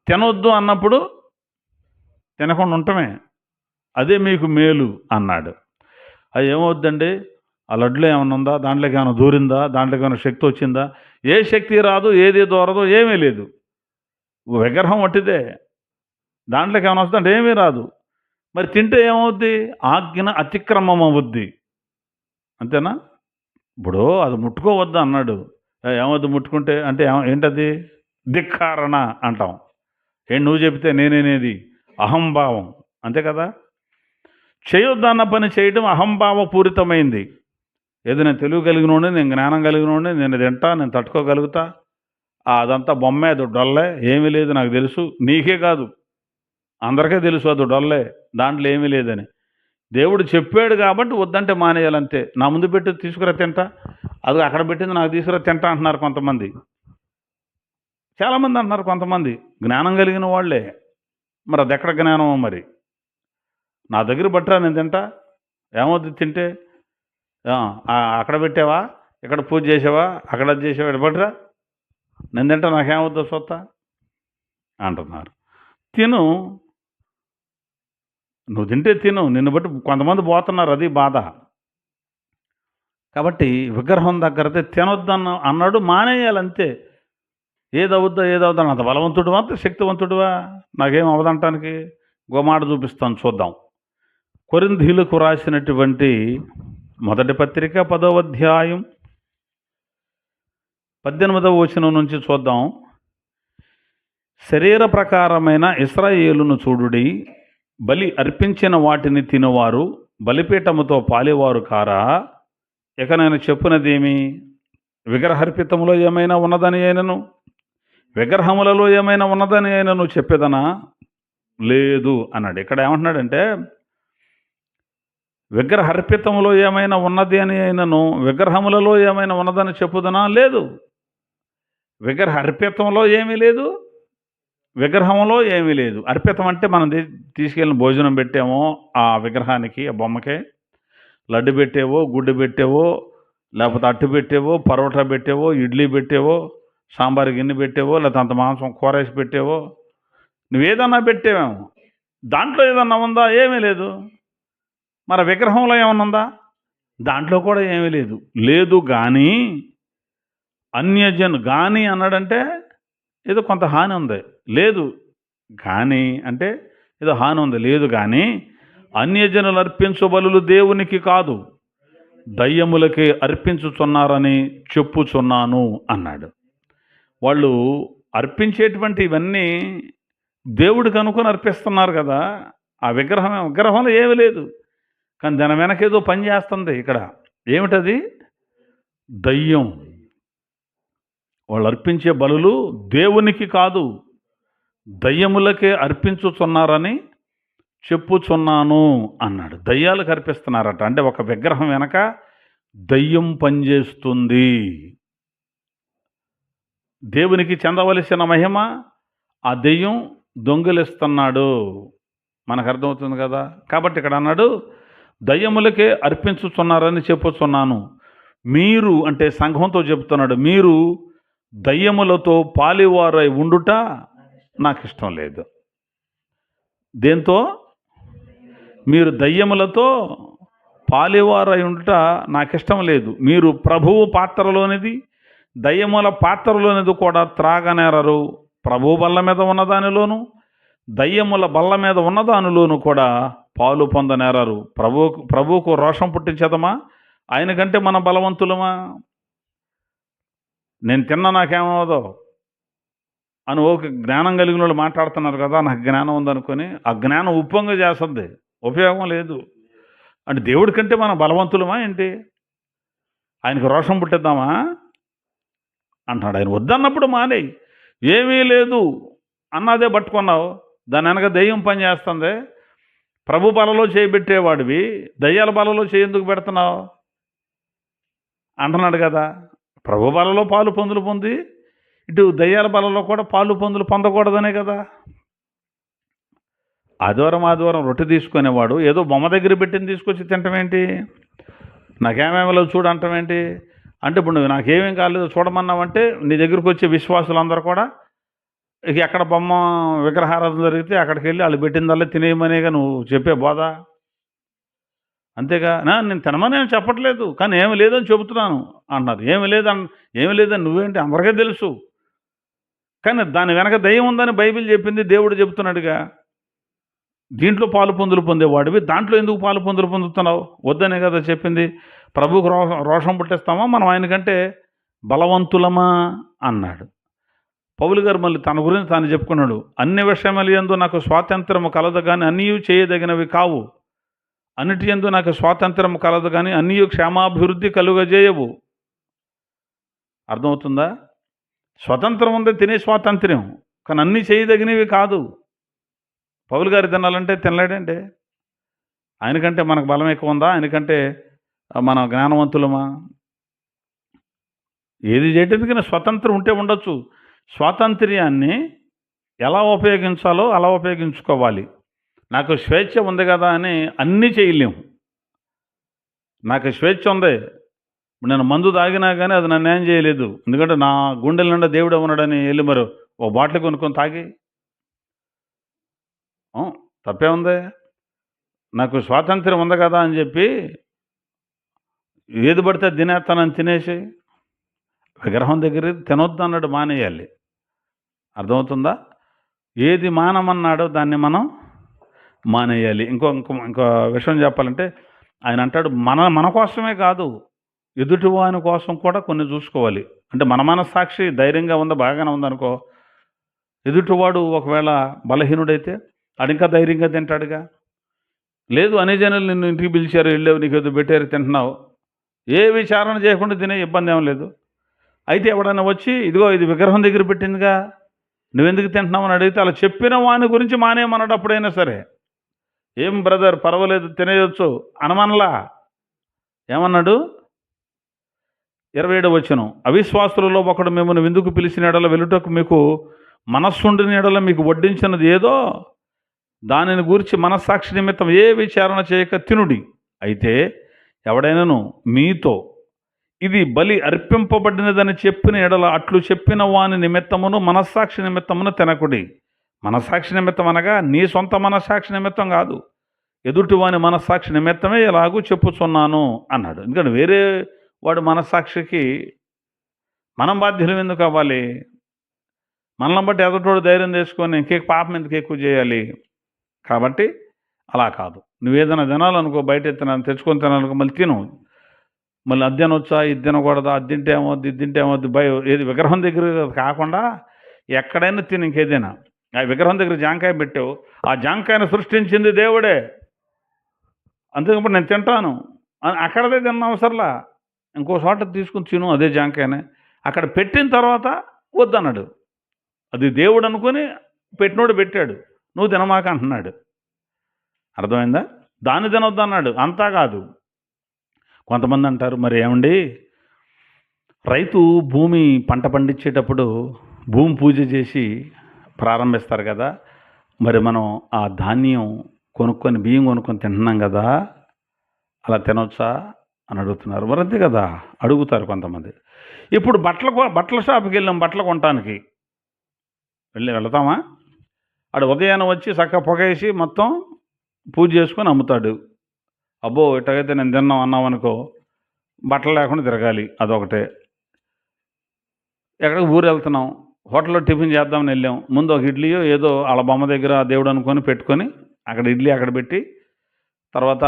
తినొద్దు అన్నప్పుడు తినకుండా ఉండటమే, అదే మీకు మేలు అన్నాడు. అది ఏమవుద్దండి? ఆ లడ్డులో ఏమైనా ఉందా? దాంట్లోకి ఏమైనా దూరిందా? దాంట్లోకి ఏమైనా శక్తి వచ్చిందా? ఏ శక్తి రాదు, ఏది దూరదు, ఏమీ లేదు. విగ్రహం వట్టిదే, దాంట్లోకి ఏమైనా వస్తుందంటే ఏమీ రాదు. మరి తింటే ఏమవుద్ది? ఆజ్ఞ అతిక్రమం అవుద్ది. అంతేనా? ఇప్పుడు అది ముట్టుకోవద్దు అన్నాడు. ఏమవుద్ది ముట్టుకుంటే? అంటే ఏంటది? ధిక్కారణ అంటాం. నువ్వు చెబితే నేనేనేది? అహంభావం, అంతే కదా? చేయొద్దన్న పని చేయడం అహంభావపూరితమైంది. ఏదో నేను తెలివి కలిగినోడిని, నేను జ్ఞానం కలిగినోడిని, నేను తింటా, నేను తట్టుకోగలుగుతా, అదంతా బొమ్మే, అది డొల్లే, ఏమీ లేదు, నాకు తెలుసు. నీకే కాదు, అందరికీ తెలుసు అది డొల్లే, దాంట్లో ఏమీ లేదని. దేవుడు చెప్పాడు కాబట్టి వద్దంటే మానేయాలంతే. నా ముందు పెట్టి తీసుకురా తింటా, అది అక్కడ పెట్టింది నాకు తీసుకురా తింటా అంటున్నారు కొంతమంది. చాలామంది అంటున్నారు కొంతమంది, జ్ఞానం కలిగిన వాళ్ళే. మరి అది ఎక్కడ జ్ఞానమో మరి? నా దగ్గర పట్టరా, నేను తింటా, ఏమవుద్ది తింటే? అక్కడ పెట్టావా, ఇక్కడ పూజ చేసావా, అక్కడ అది చేసావా, ఇక్కడ పట్టరా, నేను తింటా, నాకేమవుద్దో సొత్త అంటున్నారు. తిను, నువ్వు తింటే తిను, నిన్ను బట్టి కొంతమంది పోతున్నారు, అది బాధ. కాబట్టి విగ్రహం దగ్గరతే తినొద్దన్న అన్నాడు, మానేయాలంతే. ఏదవుద్దో అంత బలవంతుడువా, అంత శక్తివంతుడువా? నాకేం అవదంటానికి గోమాట చూపిస్తాను, చూద్దాం. కొరింథీయులకు రాసినటువంటి మొదటి పత్రిక 10వ అధ్యాయం 18వ వచనం నుంచి చూద్దాం. శరీర ప్రకారమైన ఇశ్రాయేలును చూడుడి, బలి అర్పించిన వాటిని తినువారు బలిపీఠముతో పాలేవారు కారా? ఇక నేను చెప్పునదేమి? విగ్రహర్పితములో ఏమైనా ఉన్నదని అయినను విగ్రహములలో ఏమైనా ఉన్నదని అయినను చెప్పేదనా? లేదు అన్నాడు. ఇక్కడ ఏమంటున్నాడంటే విగ్రహర్పితములో ఏమైనా ఉన్నది అని అయినను విగ్రహములలో ఏమైనా ఉన్నదని చెప్పుదనా? లేదు. విగ్రహర్పితంలో ఏమీ లేదు, విగ్రహంలో ఏమీ లేదు. అర్పితం అంటే మనం తీసుకెళ్ళిన భోజనం పెట్టామో ఆ విగ్రహానికి, ఆ బొమ్మకే లడ్డు పెట్టేవో, గుడ్డు పెట్టేవో, లేకపోతే అట్టు పెట్టేవో, పరోటా పెట్టేవో, ఇడ్లీ పెట్టేవో, సాంబార్ గిన్నె పెట్టేవో, లేకపోతే అంత మాంసం కూరేసి పెట్టేవో, నువ్వేదన్నా పెట్టేవేమో, దాంట్లో ఏదన్నా ఉందా? ఏమీ లేదు. మరి విగ్రహంలో ఏమన్నా ఉందా? దాంట్లో కూడా ఏమీ లేదు. లేదు కానీ అన్యజన్ గాని అన్నాడంటే ఏదో కొంత హాని ఉంది. లేదు కానీ అంటే ఏదో హాని ఉంది. లేదు కానీ అన్యజనులు అర్పించు బలులు దేవునికి కాదు, దయ్యములకే అర్పించుచున్నారని చెప్పుచున్నాను అన్నాడు. వాళ్ళు అర్పించేటువంటి ఇవన్నీ దేవుడికి అనుకుని అర్పిస్తున్నారు కదా. ఆ విగ్రహంలో ఏమీ లేదు, కానీ దాని వెనకేదో పని చేస్తుంది. ఇక్కడ ఏమిటది? దయ్యం. వాళ్ళు అర్పించే బలులు దేవునికి కాదు, దయ్యములకే అర్పించుచున్నారని చెప్పుచున్నాను అన్నాడు. దయ్యాలకు అర్పిస్తున్నారట. అంటే ఒక విగ్రహం వెనక దయ్యం పనిచేస్తుంది. దేవునికి చెందవలసిన మహిమ ఆ దెయ్యం దొంగిలిస్తున్నాడు. మనకు అర్థమవుతుంది కదా. కాబట్టి ఇక్కడ అన్నాడు, దయ్యములకే అర్పించుచున్నారని చెప్పుచున్నాను. మీరు అంటే సంఘంతో చెబుతున్నాడు, మీరు దయ్యములతో పాలివారై ఉండుట నాకు ఇష్టం లేదు. దేంతో? మీరు దయ్యములతో పాలివారై ఉండుట నాకు ఇష్టం లేదు. మీరు ప్రభువు పాత్రలోనిది దయ్యముల పాత్రలోనిది కూడా త్రాగనేరరు. ప్రభు బల్ల మీద ఉన్నదానిలోను దయ్యముల బల్ల మీద ఉన్నదానిలోను కూడా పాలు పొందనేరారు. ప్రభువుకు రోషం పుట్టించేదమా? ఆయన కంటే మన బలవంతులమా? నేను తిన్నా నాకేమవుదో అని ఒక జ్ఞానం కలిగిన వాళ్ళు మాట్లాడుతున్నారు కదా, నాకు జ్ఞానం ఉందనుకొని ఆ జ్ఞానం ఉప్పొంగ చేస్తుంది, ఉపయోగం లేదు. అంటే దేవుడి కంటే మనం బలవంతులమా ఏంటి? ఆయనకు రోషం పుట్టిద్దామా అంటున్నాడు. ఆయన వద్దన్నప్పుడు మానేయి. ఏమీ లేదు అన్నదే పట్టుకున్నావు, దాని వెనక దెయ్యం పని చేస్తుంది. ప్రభు బలలో చేయబెట్టేవాడివి దయ్యాల బలలో చేయందుకు పెడుతున్నావు అంటున్నాడు కదా. ప్రభు బలలో పాలు పొందులు పొంది ఇటు దయ్యాల బలలో కూడా పాలు పొందులు పొందకూడదనే కదా. ఆదివారం రొట్టె తీసుకునేవాడు ఏదో బొమ్మ దగ్గర పెట్టింది తీసుకొచ్చి తింటమేంటి? నాకేమేమో చూడు అంటమేంటి? అంటే ఇప్పుడు నువ్వు నాకేమేం కాలేదు చూడమన్నావంటే నీ దగ్గరకు వచ్చే విశ్వాసులందరూ కూడా ఇక ఎక్కడ బొమ్మ విగ్రహారాధన జరిగితే అక్కడికి వెళ్ళి వాళ్ళు పెట్టిందల్లా తినేయమనేగా నువ్వు చెప్పే బోధ. అంతేగా. నేను తినమని ఏం చెప్పట్లేదు, కానీ ఏమి లేదని చెబుతున్నాను అన్నారు. ఏమి లేదని నువ్వేంటి? అందరికీ తెలుసు. కానీ దాని వెనక దయ్యం ఉందని బైబిల్ చెప్పింది, దేవుడు చెబుతున్నాడుగా. దీంట్లో పాలు పొందులు పొందేవాడివి దాంట్లో ఎందుకు పాలు పొందులు పొందుతున్నావు? వద్దనే కదా చెప్పింది. ప్రభువుకు రోషం పుట్టిస్తామా మనం ఆయనకంటే బలవంతులమా అన్నాడు. పౌలు గారు మళ్ళీ తన గురించి తాను చెప్పుకున్నాడు. అన్ని విషయముల యందు నాకు స్వాతంత్రము కలదు కానీ అన్నీ చేయదగినవి కావు. అన్నిటి యందు నాకు స్వాతంత్రము కలదు కానీ అన్నీ క్షేమాభివృద్ధి కలుగజేయవు. అర్థమవుతుందా? స్వతంత్రం ఉంది, తినే స్వాతంత్ర్యం, కానీ అన్నీ చేయదగినవి కాదు. పౌలు గారు తినాలంటే తినలేడంటే. ఆయనకంటే మనకు బలం ఎక్కువ ఉందా? ఆయనకంటే మన జ్ఞానవంతులమా? ఏది చేయటానికి స్వతంత్రం ఉంటే ఉండొచ్చు. స్వాతంత్ర్యాన్ని ఎలా ఉపయోగించాలో అలా ఉపయోగించుకోవాలి. నాకు స్వేచ్ఛ ఉంది కదా అని అన్నీ చేయలేము. నాకు స్వేచ్ఛ ఉంది, నేను మందు తాగినా కానీ అది నన్ను ఏం చేయలేదు. ఎందుకంటే నా గుండెల నిండా దేవుడే ఉన్నాడని వెళ్ళి మరి ఓ బాటిల్ కొనుక్కొని తాగి తప్పే ఉంది. నాకు స్వాతంత్ర్యం ఉంది కదా అని చెప్పి ఏది పడితే తినేస్తానని తినేసి విగ్రహం దగ్గర తినొద్దు అన్నాడు, మానేయాలి. అర్థమవుతుందా? ఏది మానమన్నాడో దాన్ని మనం మానేయాలి. ఇంకో విషయం చెప్పాలంటే ఆయన అంటాడు మన కోసమే కాదు, ఎదుటివాని కోసం కూడా కొన్ని చూసుకోవాలి. అంటే మన మనస్సాక్షి ధైర్యంగా ఉందా, బాగానే ఉందనుకో, ఎదుటివాడు ఒకవేళ బలహీనుడైతే అది ఇంకా ధైర్యంగా తింటాడుగా. లేదు అనేజనులు నిన్ను ఇంటికి పిలిచారు, వెళ్ళావు, నీకు ఏదో పెట్టారు తింటున్నావు, ఏ విచారణ చేయకుండా తినే ఇబ్బంది ఏం లేదు. అయితే ఎవడన్నా వచ్చి ఇదిగో ఇది విగ్రహం దగ్గర పెట్టిందిగా నువ్వెందుకు తింటున్నావు అని అడిగితే అలా చెప్పిన వాని గురించి మానేమన్నాడు. అప్పుడైనా సరే ఏం బ్రదర్ పర్వాలేదు తినేయొచ్చు అనమనలా. ఏమన్నాడు? 27వ వచనం, అవిశ్వాసులలో ఒకడు మిమ్మల్ని విందుకు పిలిచిన ఎడల వెలుటకు మీకు మనస్సుండిన ఎడల మీకు వడ్డించినది ఏదో దానిని గూర్చి మనస్సాక్షి నిమిత్తం ఏ విచారణ చేయక తినుడి. అయితే ఎవడైనాను మీతో ఇది బలి అర్పింపబడినదని చెప్పిన ఎడల అట్లు చెప్పిన వాని నిమిత్తమును మనస్సాక్షి నిమిత్తమును తినకుడి. మనస్సాక్షి నిమిత్తం అనగా నీ సొంత మనస్సాక్షి నిమిత్తం కాదు, ఎదుటి వాని మనస్సాక్షి నిమిత్తమే ఎలాగూ చెప్పుచున్నాను అన్నాడు. ఎందుకంటే వేరే వాడు మనస్సాక్షికి మనం బాధ్యులం ఎందుకు అవ్వాలి? మనల్ని బట్టి ఎదుటోడు ధైర్యం చేసుకొని పాపం ఎందుకు ఎక్కువ చేయాలి? కాబట్టి అలా కాదు. నువ్వేదైనా తినాలనుకో, బయట తెచ్చుకొని తినాలనుకో, మళ్ళీ తిను. మళ్ళీ అది తినొచ్చా, ఇది తినకూడదా, అది తింటే ఏమవుద్ది, ఇది తింటే ఏమవుద్ది, ఏది విగ్రహం దగ్గర కాకుండా ఎక్కడైనా తిను. ఇంకేదైనా ఆ విగ్రహం దగ్గర జాంకాయ పెట్టావు, ఆ జాంకాయను సృష్టించింది దేవుడే, అందుకప్పుడు నేను తింటాను అక్కడదే తిన్న అవసరంలా. ఇంకో చోట తీసుకుని తిను అదే జాంకాయనే. అక్కడ పెట్టిన తర్వాత వద్దన్నాడు. అది దేవుడు అనుకుని పెట్టినోడు పెట్టాడు, నువ్వు తినమాక అంటున్నాడు. అర్థమైందా? దాన్ని తినొద్దు అన్నాడు. అంతా కాదు. కొంతమంది అంటారు, మరి ఏమండి రైతు భూమి పంట పండించేటప్పుడు భూమి పూజ చేసి ప్రారంభిస్తారు కదా, మరి మనం ఆ ధాన్యం కొనుక్కొని బియ్యం కొనుక్కొని తింటున్నాం కదా, అలా తినొచ్చా అని అడుగుతున్నారు. మరి అంతే కదా అడుగుతారు కొంతమంది. ఇప్పుడు బట్టల షాప్కి వెళ్ళాం బట్టలు కొనటానికి, వెళ్తామా? ఆడు ఉదయాన్నే వచ్చి చక్కగా పొగేసి మొత్తం పూజ చేసుకొని అమ్ముతాడు. అబ్బో ఇట్టగైతే నేను తిన్నాం అన్నాం అనుకో, బట్టలు లేకుండా తిరగాలి, అదొకటే. ఎక్కడికి ఊరు వెళ్తున్నాం, హోటల్లో టిఫిన్ చేద్దామని వెళ్ళాం, ముందు ఒక ఇడ్లీయో ఏదో వాళ్ళ బొమ్మ దగ్గర దేవుడు అనుకొని పెట్టుకొని అక్కడ ఇడ్లీ అక్కడ పెట్టి తర్వాత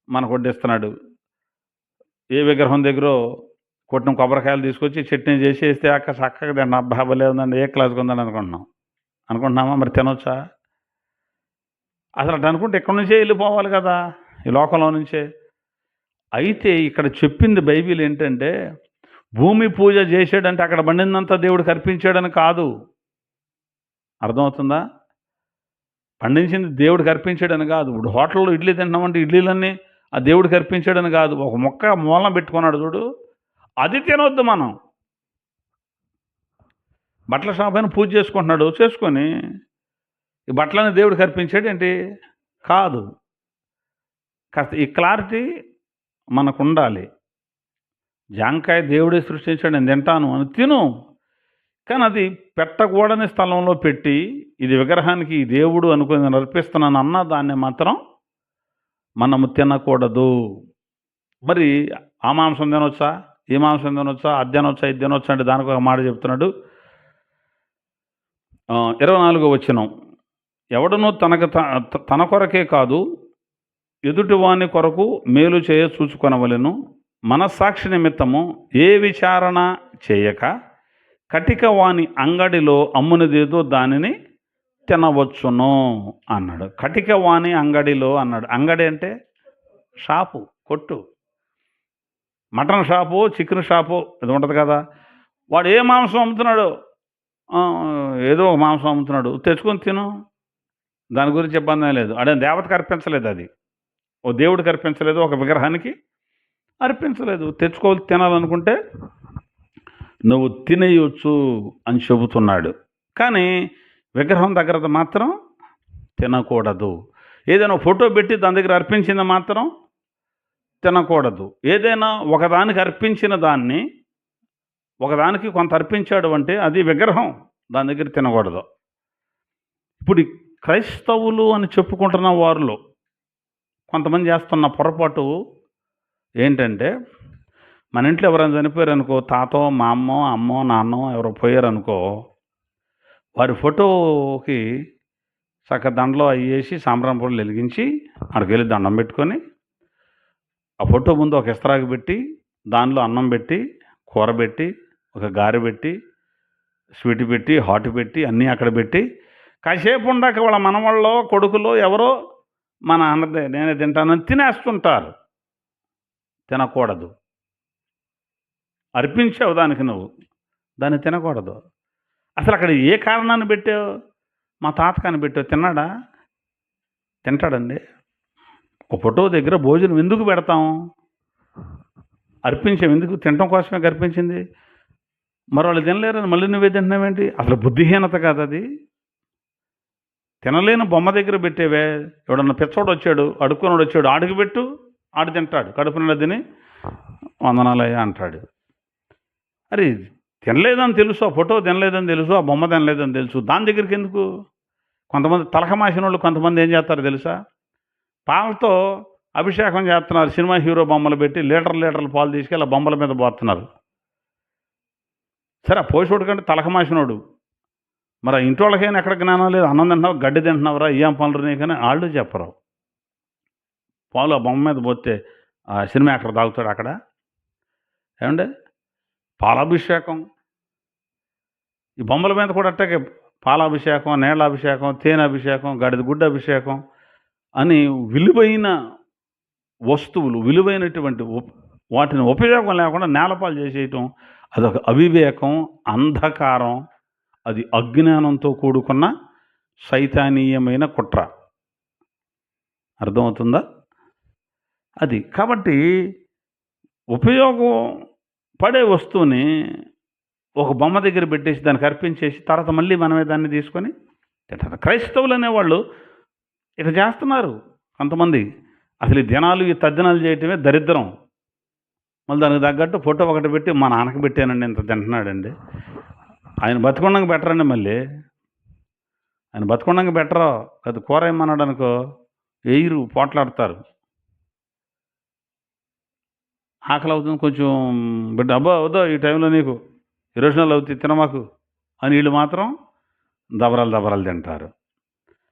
మనకు వడ్డిస్తున్నాడు. ఏ విగ్రహం దగ్గర కొట్టిన కొబ్బరికాయలు తీసుకొచ్చి చట్నీ చేసి వేస్తే చక్కగా తిన్నా, అబ్బా లేదండి ఏ క్లాస్కి ఉందని అనుకుంటున్నామా? మరి తినొచ్చా? అసలు అటు అనుకుంటే ఎక్కడి నుంచే వెళ్ళిపోవాలి కదా, ఈ లోకంలో నుంచే. అయితే ఇక్కడ చెప్పింది బైబిల్ ఏంటంటే, భూమి పూజ చేసాడంటే అక్కడ పండిందంతా దేవుడికి అర్పించాడని కాదు. అర్థమవుతుందా? పండించింది దేవుడికి అర్పించాడని కాదు. ఇప్పుడు హోటల్లో ఇడ్లీ తింటున్నామంటే ఇడ్లీలన్నీ ఆ దేవుడికి అర్పించాడని కాదు. ఒక మొక్క మూలన పెట్టుకున్నాడు చూడు, అది తినొద్దు. మనం బట్టల షాప్ అయినా పూజ చేసుకుంటున్నాడు, చేసుకొని ఈ బట్టలని దేవుడికి అర్పించాడు ఏంటి? కాదు. కాస్త ఈ క్లారిటీ మనకు ఉండాలి. జాంకాయ దేవుడే సృష్టించాడు, నేను తింటాను అని తిను, కానీ అది పెట్టకూడని స్థలంలో పెట్టి ఇది విగ్రహానికి దేవుడు అనుకుని నేను అర్పిస్తున్నాను అన్న దాన్ని మాత్రం మనము తినకూడదు. మరి ఆ మాంసం తినొచ్చా, ఈ మాంసం తినొచ్చా, అది తినొచ్చా, ఇది తినొచ్చా అంటే దానికి ఒక మాట చెప్తున్నాడు. 24వ వచనం, ఎవడనూ తన కొరకే కాదు ఎదుటివాని కొరకు మేలు చేయ చూచుకొనవలెను, మనస్సాక్షి నిమిత్తము ఏ విచారణ చేయక కటిక వాని అంగడిలో అమ్మునిదేదో దానిని తినవచ్చును అన్నాడు. కటిక వాని అంగడిలో అన్నాడు. అంగడి అంటే షాపు, కొట్టు. మటన్ షాపు, చికెన్ షాపు ఇది ఉంటుంది కదా, వాడు ఏ మాంసం అమ్ముతున్నాడు, ఏదో ఒక మాంసం అమ్ముతున్నాడు, తెచ్చుకొని తిను, దాని గురించి ఇబ్బంది లేదు. అదే దేవతకు అర్పించలేదు, అది ఓ దేవుడికి అర్పించలేదు, ఒక విగ్రహానికి అర్పించలేదు. తెచ్చుకోవాలి తినాలనుకుంటే నువ్వు తినేయొచ్చు అని చెబుతున్నాడు. కానీ విగ్రహం దగ్గర మాత్రం తినకూడదు. ఏదైనా ఫోటో పెట్టి దాని దగ్గర అర్పించింది మాత్రం తినకూడదు. ఏదైనా ఒకదానికి అర్పించిన దాన్ని ఒకదానికి కొంత అర్పించాడు అంటే అది విగ్రహం, దాని దగ్గర తినకూడదు. ఇప్పుడు క్రైస్తవులు అని చెప్పుకుంటున్న వారిలో కొంతమంది చేస్తున్న పొరపాటు ఏంటంటే, మన ఇంట్లో ఎవరైనా చనిపోయారు అనుకో, తాతో మా అమ్మో అమ్మో నాన్నో ఎవరో పోయారు అనుకో, వారి ఫోటోకి చక్క దండలో అవి వేసి సాంబ్రాణి పొడులు వెలిగించి అక్కడికి వెళ్ళి దండం పెట్టుకొని ఆ ఫోటో ముందు ఒక ఇస్తరాకు పెట్టి దానిలో అన్నం పెట్టి కూర పెట్టి ఒక గారె పెట్టి స్వీట్ పెట్టి హాట్ పెట్టి అన్నీ అక్కడ పెట్టి కాసేపు ఉండాక వాళ్ళ మనవాళ్ళలో కొడుకులో ఎవరో మన అన్నదే నేనే తింటానని తినేస్తుంటారు. తినకూడదు. అర్పించావు దానికి నువ్వు, దాన్ని తినకూడదు. అసలు అక్కడ ఏ కారణాన్ని పెట్టావు? మా తాతకాన్ని పెట్టావు, తిన్నాడా? తింటాడండి. ఒక ఫోటో దగ్గర భోజనం ఎందుకు పెడతాం? అర్పించాం ఎందుకు? తినటం కోసమే అర్పించింది. మరి వాళ్ళు తినలేరని మళ్ళీ నువ్వే తింటున్నావేంటి? అసలు బుద్ధిహీనత కాదు అది. తినలేని బొమ్మ దగ్గర పెట్టేవే. ఎవడన్నా పిచ్చోడు వచ్చాడు, అడుక్కునోడు వచ్చాడు, ఆడికి పెట్టు, ఆడు తింటాడు, కడుపు నిండా తిని వందనాలయ్యా అంటాడు. అరే తినలేదని తెలుసు, ఆ ఫోటో తినలేదని తెలుసు, ఆ బొమ్మ తినలేదని తెలుసు, దాని దగ్గరికి ఎందుకు? కొంతమంది తలకమాసిన వాళ్ళు కొంతమంది ఏం చేస్తారో తెలుసా? పాలతో అభిషేకం చేస్తున్నారు, సినిమా హీరో బొమ్మలు పెట్టి లీటర్ల పాలు తీసుకెళ్ళి ఆ బొమ్మల మీద పోతున్నారు. సరే, ఆ పోషోడు కంటే తలకమాసినోడు, మరి ఆ ఇంటి వాళ్ళకైనా ఎక్కడ జ్ఞానం లేదు. అన్నం తింటున్నావు, గడ్డి తింటున్నావురా, ఏం పనులు నీకని వాళ్ళు చెప్పరు. పాలు ఆ బొమ్మ మీద పోతే ఆ సినిమా యాక్టర్ తాగుతాడు అక్కడ? ఏమండి, పాలాభిషేకం. ఈ బొమ్మల మీద కూడా అట్టాగే పాలాభిషేకం, నీళ్ళ అభిషేకం, తేనె అభిషేకం, గడిద గుడ్డ అభిషేకం అని విలువైన వస్తువులు, విలువైనటువంటి వాటిని ఉపయోగం లేకుండా నేలపాలు చేసేయటం, అదొక అవివేకం, అంధకారం, అది అజ్ఞానంతో కూడుకున్న సైతానీయమైన కుట్ర. అర్థమవుతుందా? అది కాబట్టి ఉపయోగం పడే వస్తువుని ఒక బొమ్మ దగ్గర పెట్టేసి దానికి అర్పించేసి తర్వాత మళ్ళీ మనమే దాన్ని తీసుకొని తింటారు. క్రైస్తవులు అనేవాళ్ళు ఇక చేస్తున్నారు కొంతమంది. అసలు ఈ దినాలు, ఈ తద్దినాలు చేయటమే దరిద్రం. మళ్ళీ దానికి తగ్గట్టు ఫోటో ఒకటి పెట్టి మా నాన్నకి పెట్టానండి ఇంత తింటున్నాడండి. ఆయన బతికొండంగా బెటరండి. మళ్ళీ ఆయన బతికొండంగా బెటరో అది కూర ఏమన్నాడు అనుకో, ఎయిరు పోట్లాడతారు. ఆకలి అవుతుంది కొంచెం బిడ్డ, అబ్బా వద్దా ఈ టైంలో నీకు ఇరోజనాలు అవుతాయి తినమాకు అని వీళ్ళు మాత్రం దబరాలు తింటారు.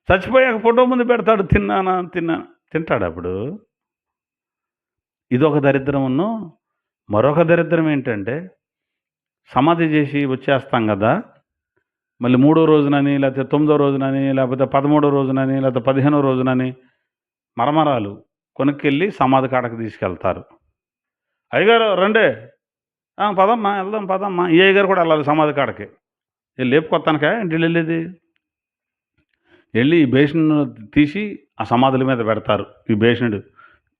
చచ్చిపోయాక ఫోటో ముందు పెడతాడు, తింటాడు. అప్పుడు ఇదొక దరిద్రమును. మరొక దరిద్రం ఏంటంటే, సమాధి చేసి వచ్చేస్తాం కదా, మళ్ళీ 3వ రోజునని, లేకపోతే 9వ రోజునని, లేకపోతే 13వ రోజునని, లేకపోతే 15వ రోజునని మరమరాలు కొనుక్కెళ్ళి సమాధి కాడకు తీసుకెళ్తారు. అయ్యగారు రండే, పదమ్మా వెళ్దాం పదమ్మా. ఈ అయ్యగారు కూడా వెళ్ళాలి సమాధి కాడకి. లేపుకొత్తానికా ఇంటి వెళ్ళేది? వెళ్ళి ఈ బేసిన్ తీసి ఆ సమాధుల మీద పెడతారు. ఈ బేసినుడు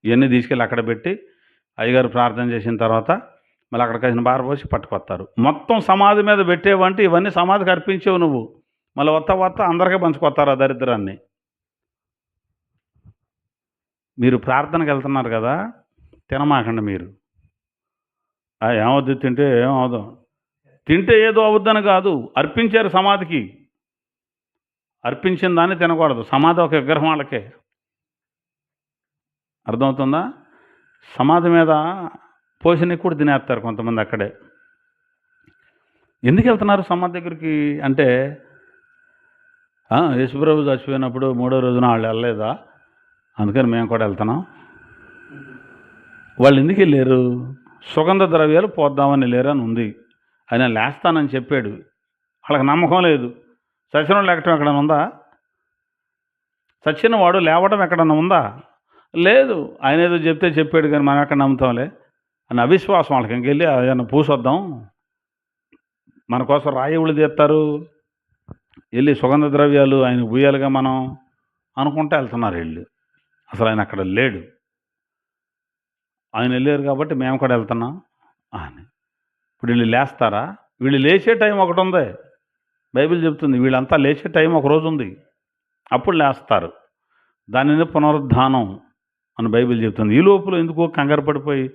ఇవన్నీ తీసుకెళ్ళి అక్కడ పెట్టి అయ్యగారు ప్రార్థన చేసిన తర్వాత మళ్ళీ అక్కడికి వచ్చిన బారపోసి పట్టుకొస్తారు. మొత్తం సమాధి మీద పెట్టేవంటే ఇవన్నీ సమాధికి అర్పించేవు నువ్వు. మళ్ళీ వత్త అందరికీ పంచుకొస్తారు ఆ దరిద్రాన్ని. మీరు ప్రార్థనకు వెళ్తున్నారు కదా, తినమాకండి మీరు. ఏమవుద్ది తింటే ఏమవుదాం, తింటే ఏదో అవుద్దని కాదు, అర్పించారు సమాధికి. అర్పించిన దాన్ని తినకూడదు. సమాధి ఒక విగ్రహం వాళ్ళకే. అర్థమవుతుందా? సమాధి మీద పోషణ కూడా తినేస్తారు కొంతమంది అక్కడే. ఎందుకు వెళ్తున్నారు సమాధి దగ్గరికి అంటే, యేసుప్రభు చచ్చిపోయినప్పుడు 3వ రోజున వాళ్ళు వెళ్ళలేదా, అందుకని మేము కూడా వెళ్తున్నాం. వాళ్ళు ఎందుకు వెళ్ళారు? సుగంధ ద్రవ్యాలు పోద్దామని వెళ్ళారు అని ఉంది. ఆయన లేస్తానని చెప్పాడు. వాళ్ళకి నమ్మకం లేదు. చచ్చిన లేకటం ఎక్కడన్నా ఉందా? చచ్చిన వాడు లేవటం ఎక్కడన్నా ఉందా? లేదు. ఆయన ఏదో చెప్తే చెప్పాడు కానీ మనం ఎక్కడ నమ్ముతాంలే అని అవిశ్వాసం వాళ్ళకి. ఇంకెళ్ళి ఆయన పూసొద్దాం, మన కోసం రాయివులు తీస్తారు, వెళ్ళి సుగంధ ద్రవ్యాలు ఆయన పూయాలిగా మనం అనుకుంటే వెళ్తున్నారు వీళ్ళు. అసలు ఆయన అక్కడ లేడు. ఆయన వెళ్ళారు కాబట్టి మేము కూడా వెళ్తున్నాం అని. ఇప్పుడు వీళ్ళు లేస్తారా? వీళ్ళు లేచే టైం ఒకటి ఉంది, బైబిల్ చెప్తుంది. వీళ్ళంతా లేచే టైం ఒక రోజు ఉంది, అప్పుడు లేస్తారు. దానిని పునరుద్ధానం అని బైబిల్ చెప్తుంది. ఈ లోపల ఎందుకో కంగారు పడిపోయి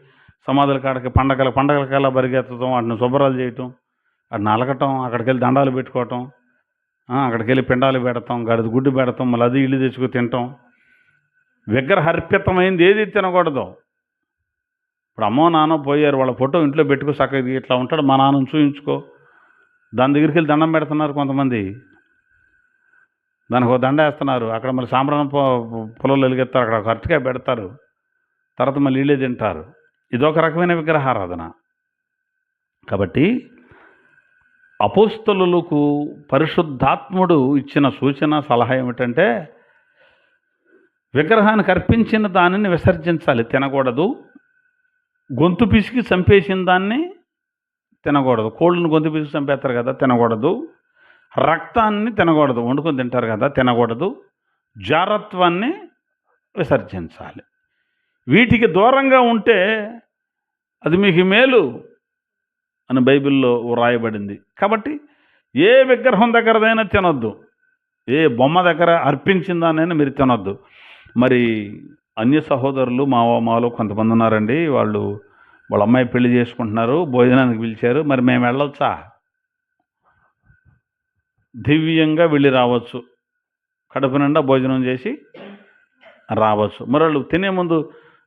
సమాధుల కాడకి పండగల కల్లా పరిగెత్తడం, వాటిని శుభ్రాలు చేయటం, వాటిని అలకటం, అక్కడికి వెళ్ళి దండాలు పెట్టుకోవటం, అక్కడికి వెళ్ళి పిండాలు పెడతాం, గడిది గుడ్డు పెడతాం, మళ్ళీ అది ఇల్లు తెచ్చుకు తింటాం. విగ్రహర్పితమైంది ఏది తినకూడదు. ఇప్పుడు అమ్మో నాన్న పోయారు, వాళ్ళ ఫోటో ఇంట్లో పెట్టుకో, చక్కగా ఇట్లా ఉంటాడు మా నాన్నను చూయించుకో. దాని దగ్గరికి వెళ్ళి దండం పెడుతున్నారు కొంతమంది. దానికి ఒక దండ వేస్తున్నారు, అక్కడ మళ్ళీ సాంబ్రాణం పొలంలో వెలిగెత్తారు, అక్కడ ఒక అరటికాయ పెడతారు, తర్వాత మళ్ళీ ఇళ్ళే తింటారు. ఇదొక రకమైన విగ్రహారాధన. కాబట్టి అపోస్తలులకు పరిశుద్ధాత్ముడు ఇచ్చిన సూచన, సలహా ఏమిటంటే, విగ్రహానికి అర్పించిన దానిని విసర్జించాలి, తినకూడదు. గొంతు పిసికి చంపేసిన దాన్ని తినకూడదు. కోళ్ళను గొంతు పీల్చి చంపేస్తారు కదా, తినకూడదు. రక్తాన్ని తినకూడదు, వండుకొని తింటారు కదా, తినకూడదు. జారత్వాన్ని విసర్జించాలి. వీటికి దూరంగా ఉంటే అది మీకు మేలు అని బైబిల్లో వ్రాయబడింది. కాబట్టి ఏ విగ్రహం దగ్గరదైనా తినొద్దు, ఏ బొమ్మ దగ్గర అర్పించిందానైనా మీరు తినొద్దు. మరి అన్య సహోదరులు మాలో కొంతమంది ఉన్నారండి, వాళ్ళ అమ్మాయి పెళ్లి చేసుకుంటున్నారు, భోజనానికి పిలిచారు. మరి మేము వెళ్ళొచ్చా? దివ్యంగా వెళ్ళి రావచ్చు, కడుపు నిండా భోజనం చేసి రావచ్చు. మరి వాళ్ళు తినే ముందు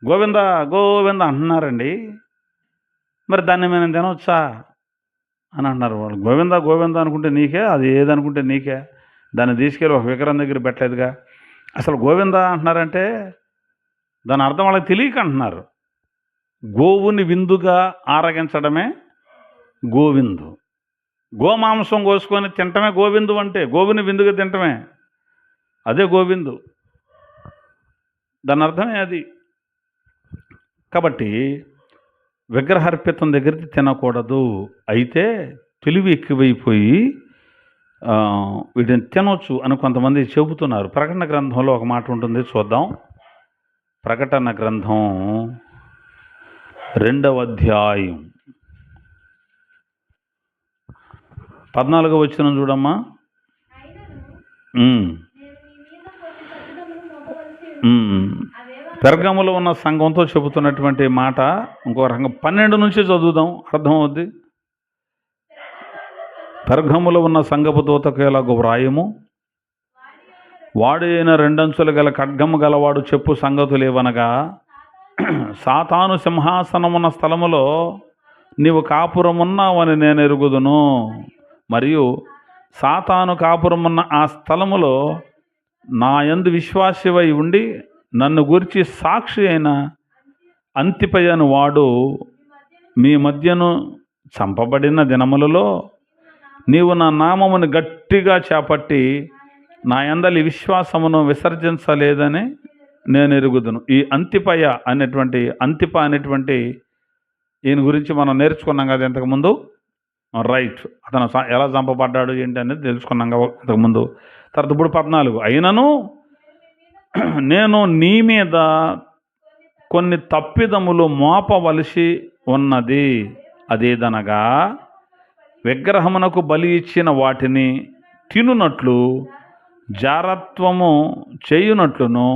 గోవింద గోవింద అంటున్నారండి, మరి దాన్ని మేము తినవచ్చా అని అంటున్నారు. వాళ్ళు గోవింద గోవింద అనుకుంటే నీకే, అది ఏదనుకుంటే నీకే. దాన్ని తీసుకెళ్ళి ఒక విగ్రహం దగ్గర పెట్టలేదుగా. అసలు గోవింద అంటున్నారంటే దాని అర్థం వాళ్ళకి తెలియక అంటున్నారు. గోవుని విందుగా ఆరగించడమే గోవిందు. గోమాంసం కోసుకొని తింటమే గోవిందు అంటే, గోవుని విందుగా తింటమే, అదే గోవిందు. దాని అర్థమే అది. కాబట్టి విగ్రహార్పితం దగ్గరికి తినకూడదు. అయితే తెలివి ఎక్కువైపోయి వీటిని తినవచ్చు అని కొంతమంది చెబుతున్నారు. ప్రకటన గ్రంథంలో ఒక మాట ఉంటుంది, చూద్దాం. ప్రకటన గ్రంథం 2వ అధ్యాయం 14వ వచనం చూడమ్మా. పెర్గములో ఉన్న సంఘంతో చెబుతున్నటువంటి మాట ఇంకో రకంగా 12 నుంచి చదువుదాం, అర్థమవుద్ది. పెర్గములో ఉన్న సంఘపు దూతకు ఎలాగో వ్రాయము, వాడి అయిన 2 అంచులు గల ఖడ్గము గలవాడు చెప్పు సంగతులేవనగా, సాతాను సింహాసనమున్న స్థలములో నీవు కాపురమున్నావని నేను ఎరుగుదును, మరియు సాతాను కాపురమున్న ఆ స్థలములో నా యందు విశ్వాసివై ఉండి నన్ను గురించి సాక్షి అయిన అంతిపయను వాడు మీ మధ్యను చంపబడిన దినములలో నీవు నా నామమును గట్టిగా చేపట్టి నా యందలి విశ్వాసమును విసర్జించలేదని నేను ఎరుగుదును. ఈ అంతిప అనేటువంటి ఈయన గురించి మనం నేర్చుకున్నాం కదా ఇంతకుముందు. రైట్, అతను ఎలా చంపబడ్డాడు ఏంటి అనేది తెలుసుకున్నాం కదా ఇంతకుముందు. తర్వాత ఇప్పుడు 14, అయినను నేను నీ మీద కొన్ని తప్పిదములు మోపవలసి ఉన్నది. అదేదనగా, విగ్రహమునకు బలి ఇచ్చిన వాటిని తినునట్లు జారత్వము చేయునట్లును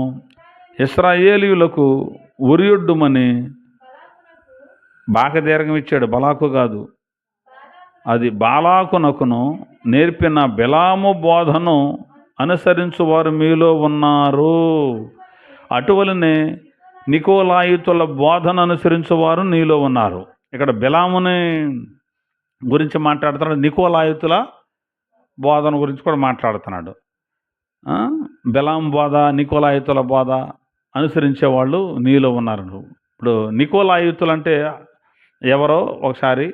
ఇశ్రాయేలీయులకు ఉరియొడ్డుమని. బాగా దీర్ఘం ఇచ్చాడు, బలాకు కాదు, అది బాలాకునకును నేర్పిన బిలాము బోధను అనుసరించువారు మీలో ఉన్నారు. అటువలనే నికోలాయితుల బోధన అనుసరించువారు నీలో ఉన్నారు. ఇక్కడ బిలాముని గురించి మాట్లాడుతున్నాడు, నికోలాయితుల బోధన గురించి కూడా మాట్లాడుతున్నాడు. బిలాం బోధ, నికోలాయితుల బోధ అనుసరించే వాళ్ళు నీలో ఉన్నారు. ఇప్పుడు నికోలాయితులు అంటే ఎవరో ఒకసారి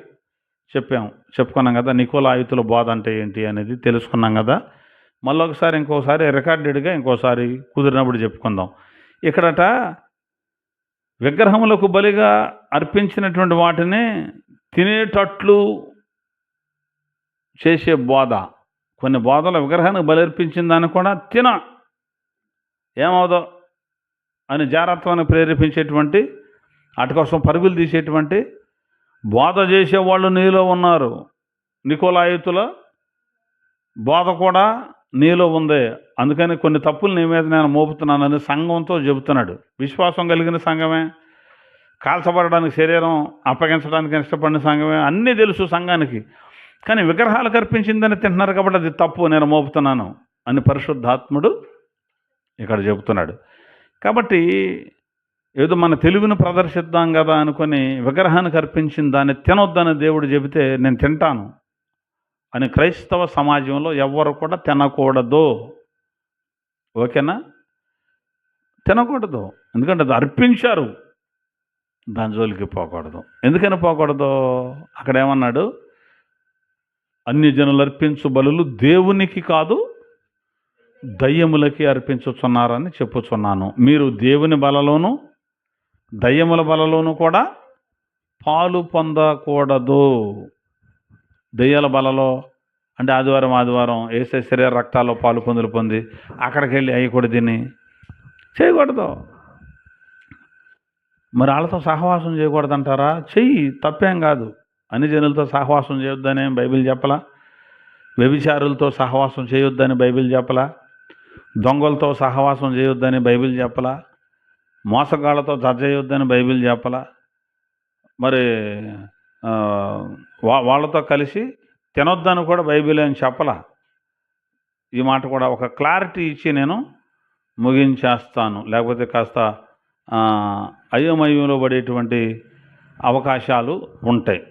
చెప్పుకున్నాం కదా. నికోలాయితుల బోధ అంటే ఏంటి అనేది తెలుసుకున్నాం కదా. మళ్ళీ ఇంకోసారి రికార్డెడ్గా ఇంకోసారి కుదిరినప్పుడు చెప్పుకుందాం. ఇక్కడట విగ్రహములకు బలిగా అర్పించినటువంటి వాటిని తినేటట్లు చేసే బోధ. కొన్ని బోధలు విగ్రహానికి బలి అర్పించిన దాన్ని కూడా ఏమవుదో అని జారత్వాన్ని ప్రేరేపించేటువంటి, వాటి కోసం పరుగులు తీసేటువంటి బోధ చేసేవాళ్ళు నీలో ఉన్నారు. నికోలాయితుల బోధ కూడా నీలో ఉంది. అందుకని కొన్ని తప్పులు నీ మీద నేను మోపుతున్నానని సంఘంతో చెబుతున్నాడు. విశ్వాసం కలిగిన సంఘమే, కాల్చబడడానికి శరీరం అప్పగించడానికి ఇష్టపడిన సంఘమే, అన్నీ తెలుసు సంఘానికి. కానీ విగ్రహాలకు అర్పించిందని తింటున్నారు కాబట్టి అది తప్పు, నేను మోపుతున్నాను అని పరిశుద్ధాత్ముడు ఇక్కడ చెబుతున్నాడు. కాబట్టి ఏదో మన తెలివిని ప్రదర్శిద్దాం కదా అనుకొని విగ్రహానికి అర్పించిన దాన్ని తినొద్దని దేవుడు చెబితే నేను తింటాను అని క్రైస్తవ సమాజంలో ఎవ్వరు కూడా తినకూడదు. ఓకేనా? తినకూడదు, ఎందుకంటే అది అర్పించారు, దాని జోలికి పోకూడదు. ఎందుకని పోకూడదు? అక్కడ ఏమన్నాడు, అన్యజనులు అర్పించు బలులు దేవునికి కాదు దయ్యములకి అర్పించుచున్నారని చెప్పుచున్నాను. మీరు దేవుని బలలోను దయ్యముల బలలోను కూడా పాలు పొందకూడదు. దెయ్యాల బలలో అంటే ఆదివారం ఏసే శరీర రక్తాల్లో పాలు పొంది అక్కడికి వెళ్ళి అవి కూడా తిని చేయకూడదు. మరి వాళ్ళతో సహవాసం చేయకూడదంటారా? చెయ్యి, తప్పేం కాదు. అన్ని జనులతో సహవాసం చేయొద్దని బైబిల్ చెప్పలా. వ్యభిచారులతో సహవాసం చేయొద్దని బైబిల్ చెప్పలా. దొంగలతో సహవాసం చేయొద్దని బైబిల్ చెప్పలా. మోసగాళ్ళతో జత చేయొద్దని బైబిల్ చెప్పలా. మరి వాళ్ళతో కలిసి తినొద్దని కూడా బైబిల్ ఏం చెప్పలా. ఈ మాట కూడా ఒక క్లారిటీ ఇచ్చి నేను ముగించేస్తాను, లేకపోతే కాస్త అయోమయంలో పడేటువంటి అవకాశాలు ఉంటాయి.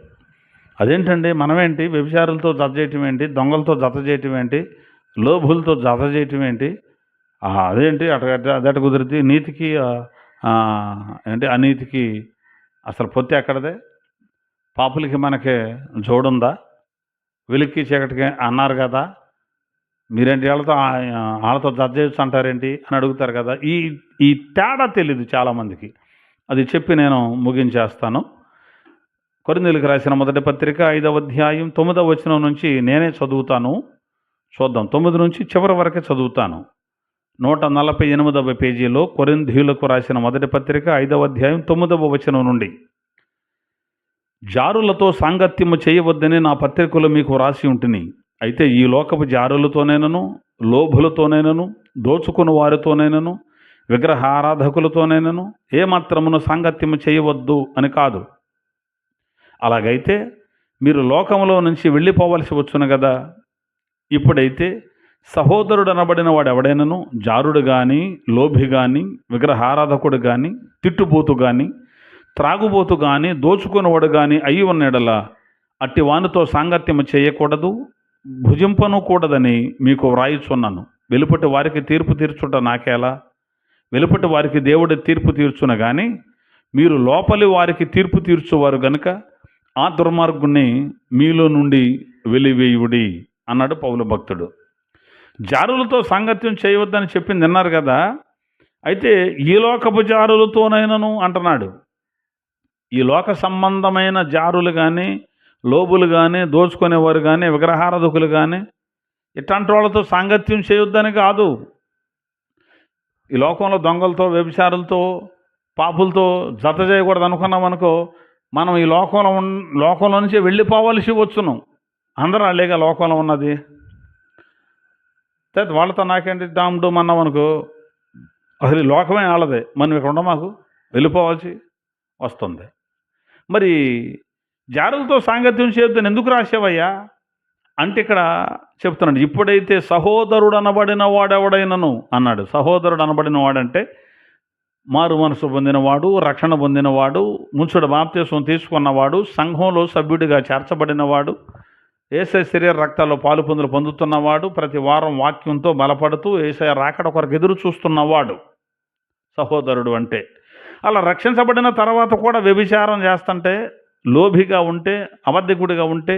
అదేంటండి, మనమేంటి వ్యభిచారులతో జత చేయటం ఏంటి, దొంగలతో జత చేయటం ఏంటి, లోభులతో జత చేయటం ఏంటి, అదేంటి అదట కుదిరితే నీతికి ఏంటి అనీతికి అసలు పొత్తి ఎక్కడదే? పాపులకి మనకి జోడుందా? వెలిక్కి చీకటికి అన్నారు కదా, మీరేంటి వాళ్ళతో జత చేయొచ్చు అంటారేంటి అని అడుగుతారు కదా. ఈ తేడా తెలీదు చాలామందికి. అది చెప్పి నేను ముగించేస్తాను. కొరింథీయులకు రాసిన మొదటి పత్రిక 5వ అధ్యాయం 9వ వచనం నుంచి నేనే చదువుతాను. చూద్దాం. 9 నుంచి చివరి వరకే చదువుతాను. 148వ పేజీలో కొరింథీయులకు రాసిన మొదటి పత్రిక 5వ అధ్యాయం 9వ వచనం నుండి. జారులతో సాంగత్యము చేయవద్దని నా పత్రికలో మీకు వ్రాసి ఉంటుంది. అయితే ఈ లోకపు జారులతోనైనను, లోభులతోనైనను, దోచుకుని వారితోనైనను, విగ్రహారాధకులతోనైనను ఏమాత్రమును సాంగత్యము చేయవద్దు అని కాదు. అలాగైతే మీరు లోకంలో నుంచి వెళ్ళిపోవలసి వచ్చును కదా. ఇప్పుడైతే సహోదరుడు అనబడిన వాడు ఎవడైనను జారుడు కానీ, లోభి కానీ, విగ్రహారాధకుడు కానీ, తిట్టుబోతు కానీ, త్రాగుబోతు కానీ, దోచుకునేవాడు కానీ అయి ఉన్నడలా అట్టి వానితో సాంగత్యము చేయకూడదు, భుజింపను కూడదని మీకు వ్రాయిచున్నాను. వెలుపటి వారికి తీర్పు తీర్చుట నాకేలా? వెలుపటి వారికి దేవుడి తీర్పు తీర్చున కానీ మీరు లోపలి వారికి తీర్పు తీర్చువారు గనుక ఆ దుర్మార్గుణ్ణి మీలో నుండి వెలివేయుడి అన్నాడు పౌలు భక్తుడు. జారులతో సాంగత్యం చేయవద్దని చెప్పింది విన్నారు కదా. అయితే ఈ లోకపు జారులతోనైనను అంటున్నాడు. ఈ లోక సంబంధమైన జారులు కానీ, లోబులు కానీ, దోచుకునేవారు కానీ, విగ్రహారాధకులు కానీ ఇట్లాంటి వాళ్ళతో సాంగత్యం చేయొద్దని కాదు. ఈ లోకంలో దొంగలతో, వ్యభిచారులతో, పాపులతో జత చేయకూడదు అనుకున్నాం అనుకో, మనం ఈ లోకంలో నుంచి వెళ్ళిపోవలసి వచ్చును. అందరూ వాళ్ళేగా లోకంలో ఉన్నది. వాళ్ళతో నాకేంటి దాముడు అన్నాం అనుకో, అసలు ఈ లోకమే వాళ్ళదే, మనం ఇక్కడ ఉండ మాకు వెళ్ళిపోవాల్సి వస్తుంది. మరి జారులతో సాంగత్యం చేయొద్దని ఎందుకు రాసేవయ్యా అంటే ఇక్కడ చెప్తున్నాడు. ఇప్పుడైతే సహోదరుడు అనబడిన వాడెవడైనను అన్నాడు. సహోదరుడు అనబడిన వాడంటే మారు మనసు పొందినవాడు, రక్షణ పొందినవాడు, ముంచుడు బాప్తిస్మం తీసుకున్నవాడు, సంఘంలో సభ్యుడిగా చేర్చబడినవాడు, యేసయ్య శరీర రక్తాల్లో పాలు పొందుతున్నవాడు, ప్రతి వారం వాక్యంతో బలపడుతూ యేసయ్య రాకడ కొరకు ఎదురు చూస్తున్నవాడు సహోదరుడు అంటే. అలా రక్షించబడిన తర్వాత కూడా వ్యభిచారం చేస్తుంటే, లోభిగా ఉంటే, అబద్ధికుడిగా ఉంటే,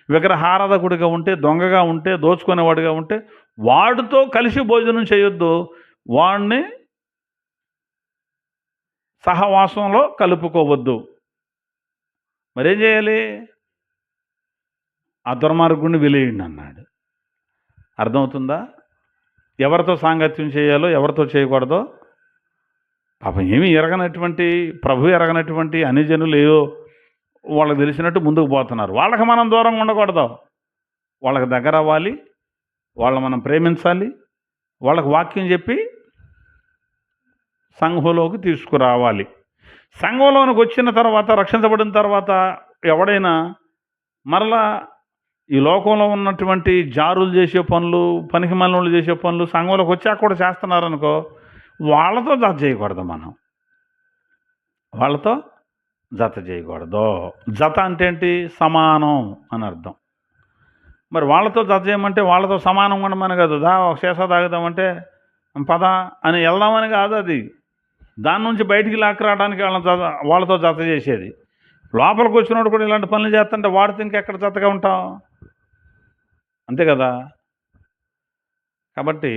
విగ్రహారాధకుడిగా ఉంటే, దొంగగా ఉంటే, దోచుకునేవాడిగా ఉంటే వాడితో కలిసి భోజనం చేయొద్దు. వాడిని సహవాసంలో కలుపుకోవద్దు. మరేం చేయాలి? ఆ దుర్మార్గుడిని వెలియండి అన్నాడు. అర్థమవుతుందా? ఎవరితో సాంగత్యం చేయాలో, ఎవరితో చేయకూడదో పాపం ఏమీ ఎరగనటువంటి, ప్రభు ఎరగనటువంటి అన్ని జనులు ఏవో వాళ్ళకి తెలిసినట్టు ముందుకు పోతున్నారు. వాళ్ళకి మనం దూరంగా ఉండకూడదు. వాళ్ళకి దగ్గర అవ్వాలి, వాళ్ళని మనం ప్రేమించాలి, వాళ్ళకి వాక్యం చెప్పి సంఘంలోకి తీసుకురావాలి. సంఘంలోనికి వచ్చిన తర్వాత, రక్షించబడిన తర్వాత ఎవడైనా మరలా ఈ లోకంలో ఉన్నటువంటి జారులు చేసే పనులు, పనికి మాలినోళ్ళు చేసే పనులు సంఘంలోకి వచ్చాక కూడా చేస్తున్నారనుకో, వాళ్ళతో జత చేయకూడదు. మనం వాళ్ళతో జత చేయకూడదు. జత అంటే ఏంటి? సమానం అని అర్థం. మరి వాళ్ళతో జత చేయమంటే వాళ్ళతో సమానం ఉండమని కాదు. ఒక శేష తాగుదామంటే పద అని వెళ్దామని కాదు. అది దాని నుంచి బయటికి లాక్కరావడానికి వాళ్ళతో జత చేసేది. లోపలికి వచ్చినప్పుడు కూడా ఇలాంటి పనులు చేస్తుంటే వాడితో ఇంకెక్కడ జతగా ఉంటాం? అంతే కదా. కాబట్టి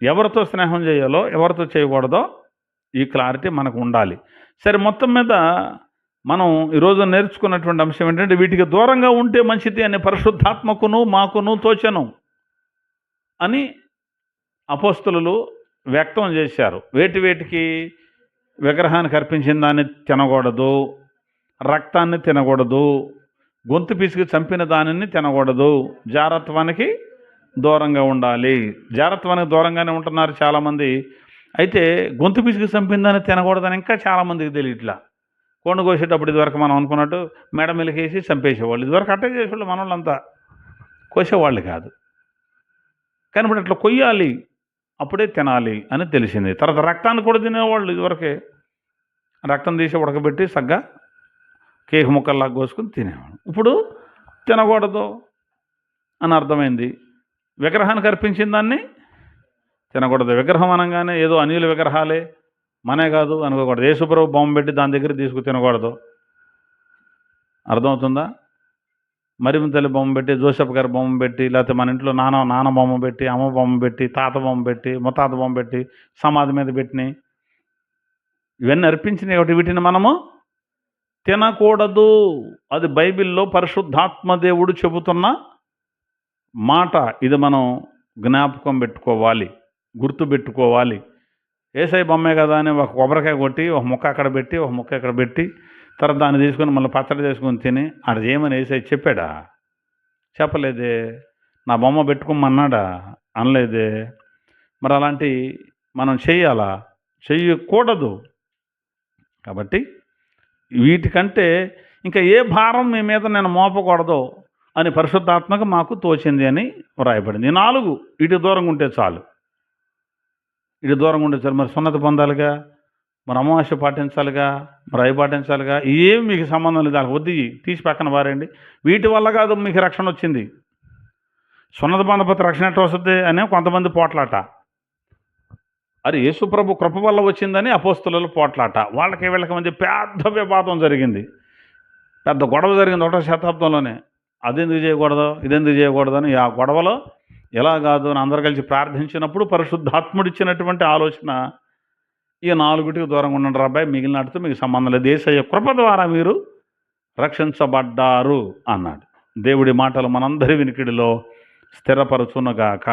ఎవరితో స్నేహం చేయాలో, ఎవరితో చేయకూడదో ఈ క్లారిటీ మనకు ఉండాలి. సరే, మొత్తం మీద మనం ఈరోజు నేర్చుకున్నటువంటి అంశం ఏంటంటే వీటికి దూరంగా ఉంటే మంచిది అనే పరిశుద్ధాత్మకును మాకును తోచను అని అపోస్తలులు వ్యక్తం చేశారు. వేటికి విగ్రహానికి అర్పించిన దాన్ని తినకూడదు, రక్తాన్ని తినకూడదు, గొంతు పిసికి చంపిన దానిని తినకూడదు, జారత్వానికి దూరంగా ఉండాలి. జారత్వానికి దూరంగానే ఉంటున్నారు చాలామంది. అయితే గొంతు పిసికి చంపిన దాన్ని తినకూడదని ఇంకా చాలామందికి తెలియట్లా. కొండ కోసేటప్పుడు ఇదివరకు మనం అనుకున్నట్టు మెడ మెలికేసి చంపేసేవాళ్ళు. ఇదివరకు అట్టే చేసేవాళ్ళు మనోళ్ళంతా, కోసేవాళ్ళు కాదు. కానీ ఇప్పుడు అట్లా కొయ్యాలి, అప్పుడే తినాలి అని తెలిసింది. తర్వాత రక్తాన్ని కూడా తినేవాళ్ళు ఇదివరకే. రక్తం తీసి ఉడకబెట్టి సగ్గా కేక్ ముక్కల్లాగా కోసుకుని తినేవాళ్ళు. ఇప్పుడు తినకూడదు అని అర్థమైంది. విగ్రహానికి అర్పించిన దాన్ని తినకూడదు. విగ్రహం అనగానే ఏదో అనిల విగ్రహాలే మనే కాదు అనుకోకూడదు. యేసుప్రభు బొమ్మ పెట్టి దాని దగ్గర తీసుకు తినకూడదు. అర్థమవుతుందా? మరియమ్మ తల్లి బొమ్మ పెట్టి, జోసెఫ్ గారి బొమ్మ పెట్టి, లేకపోతే మన ఇంట్లో నాన్న బొమ్మ పెట్టి, అమ్మ బొమ్మ పెట్టి, తాత బొమ్మ పెట్టి, ముత్తాత బొమ్మ పెట్టి సమాధి మీద పెట్టినాయి, ఇవన్నీ అర్పించినాయి కాబట్టి వీటిని మనము తినకూడదు. అది బైబిల్లో పరిశుద్ధాత్మ దేవుడు చెబుతున్న మాట. ఇది మనం జ్ఞాపకం పెట్టుకోవాలి, గుర్తుపెట్టుకోవాలి. ఏసై బొమ్మే కదా అని ఒక కొబ్బరికాయ కొట్టి ఒక ముక్క అక్కడ పెట్టి ఒక ముక్క ఇక్కడ పెట్టి తర్వాత దాన్ని తీసుకొని మళ్ళీ పచ్చడి చేసుకొని తిని అది చేయమని ఏసై చెప్పాడా? చెప్పలేదే. నా బొమ్మ పెట్టుకోమన్నాడా? అనలేదే. మరి అలాంటి మనం చెయ్యాలా? చెయ్యకూడదు. కాబట్టి వీటికంటే ఇంకా ఏ భారం మీ మీద నేను మోపకూడదు అని పరిశుద్ధాత్మక మాకు తోచింది అని వ్రాయబడింది. 4 ఇటు దూరంగా ఉంటే చాలు. ఇటు దూరంగా ఉంటే చాలు. మరి సున్నతి పొందాలిగా, మరి అమావాస్య పాటించాలిగా, మరి అవి పాటించాలిగా. ఏమి మీకు సంబంధం లేదు. వాళ్ళకి వద్దు, తీసి పక్కన పారేయండి. వీటి వల్ల కాదు మీకు రక్షణ వచ్చింది. సున్నతి పొందకపోతే రక్షణ ఎట్లా వస్తుంది అనే కొంతమంది పోట్లాట. అది యేసుప్రభు కృప వల్ల వచ్చిందని అపోస్తలుల పోట్లాట. వీళ్ళకి మధ్య పెద్ద వివాదం జరిగింది, పెద్ద గొడవ జరిగింది 1వ శతాబ్దంలోనే. అదెందుకు చేయకూడదు, ఇదెందుకు చేయకూడదు అని ఆ గొడవలో ఎలా కాదు అని అందరు కలిసి ప్రార్థించినప్పుడు పరిశుద్ధాత్ముడిచ్చినటువంటి ఆలోచన, ఈ 4టికి దూరంగా ఉండండి అబ్బాయి, మిగిలిన వాటితో మీకు సంబంధం లేదు, యేసయ్య కృప ద్వారా మీరు రక్షించబడ్డారు అన్నాడు. దేవుడి మాటలు మనందరి వినికిడిలో స్థిరపరచునుగాక.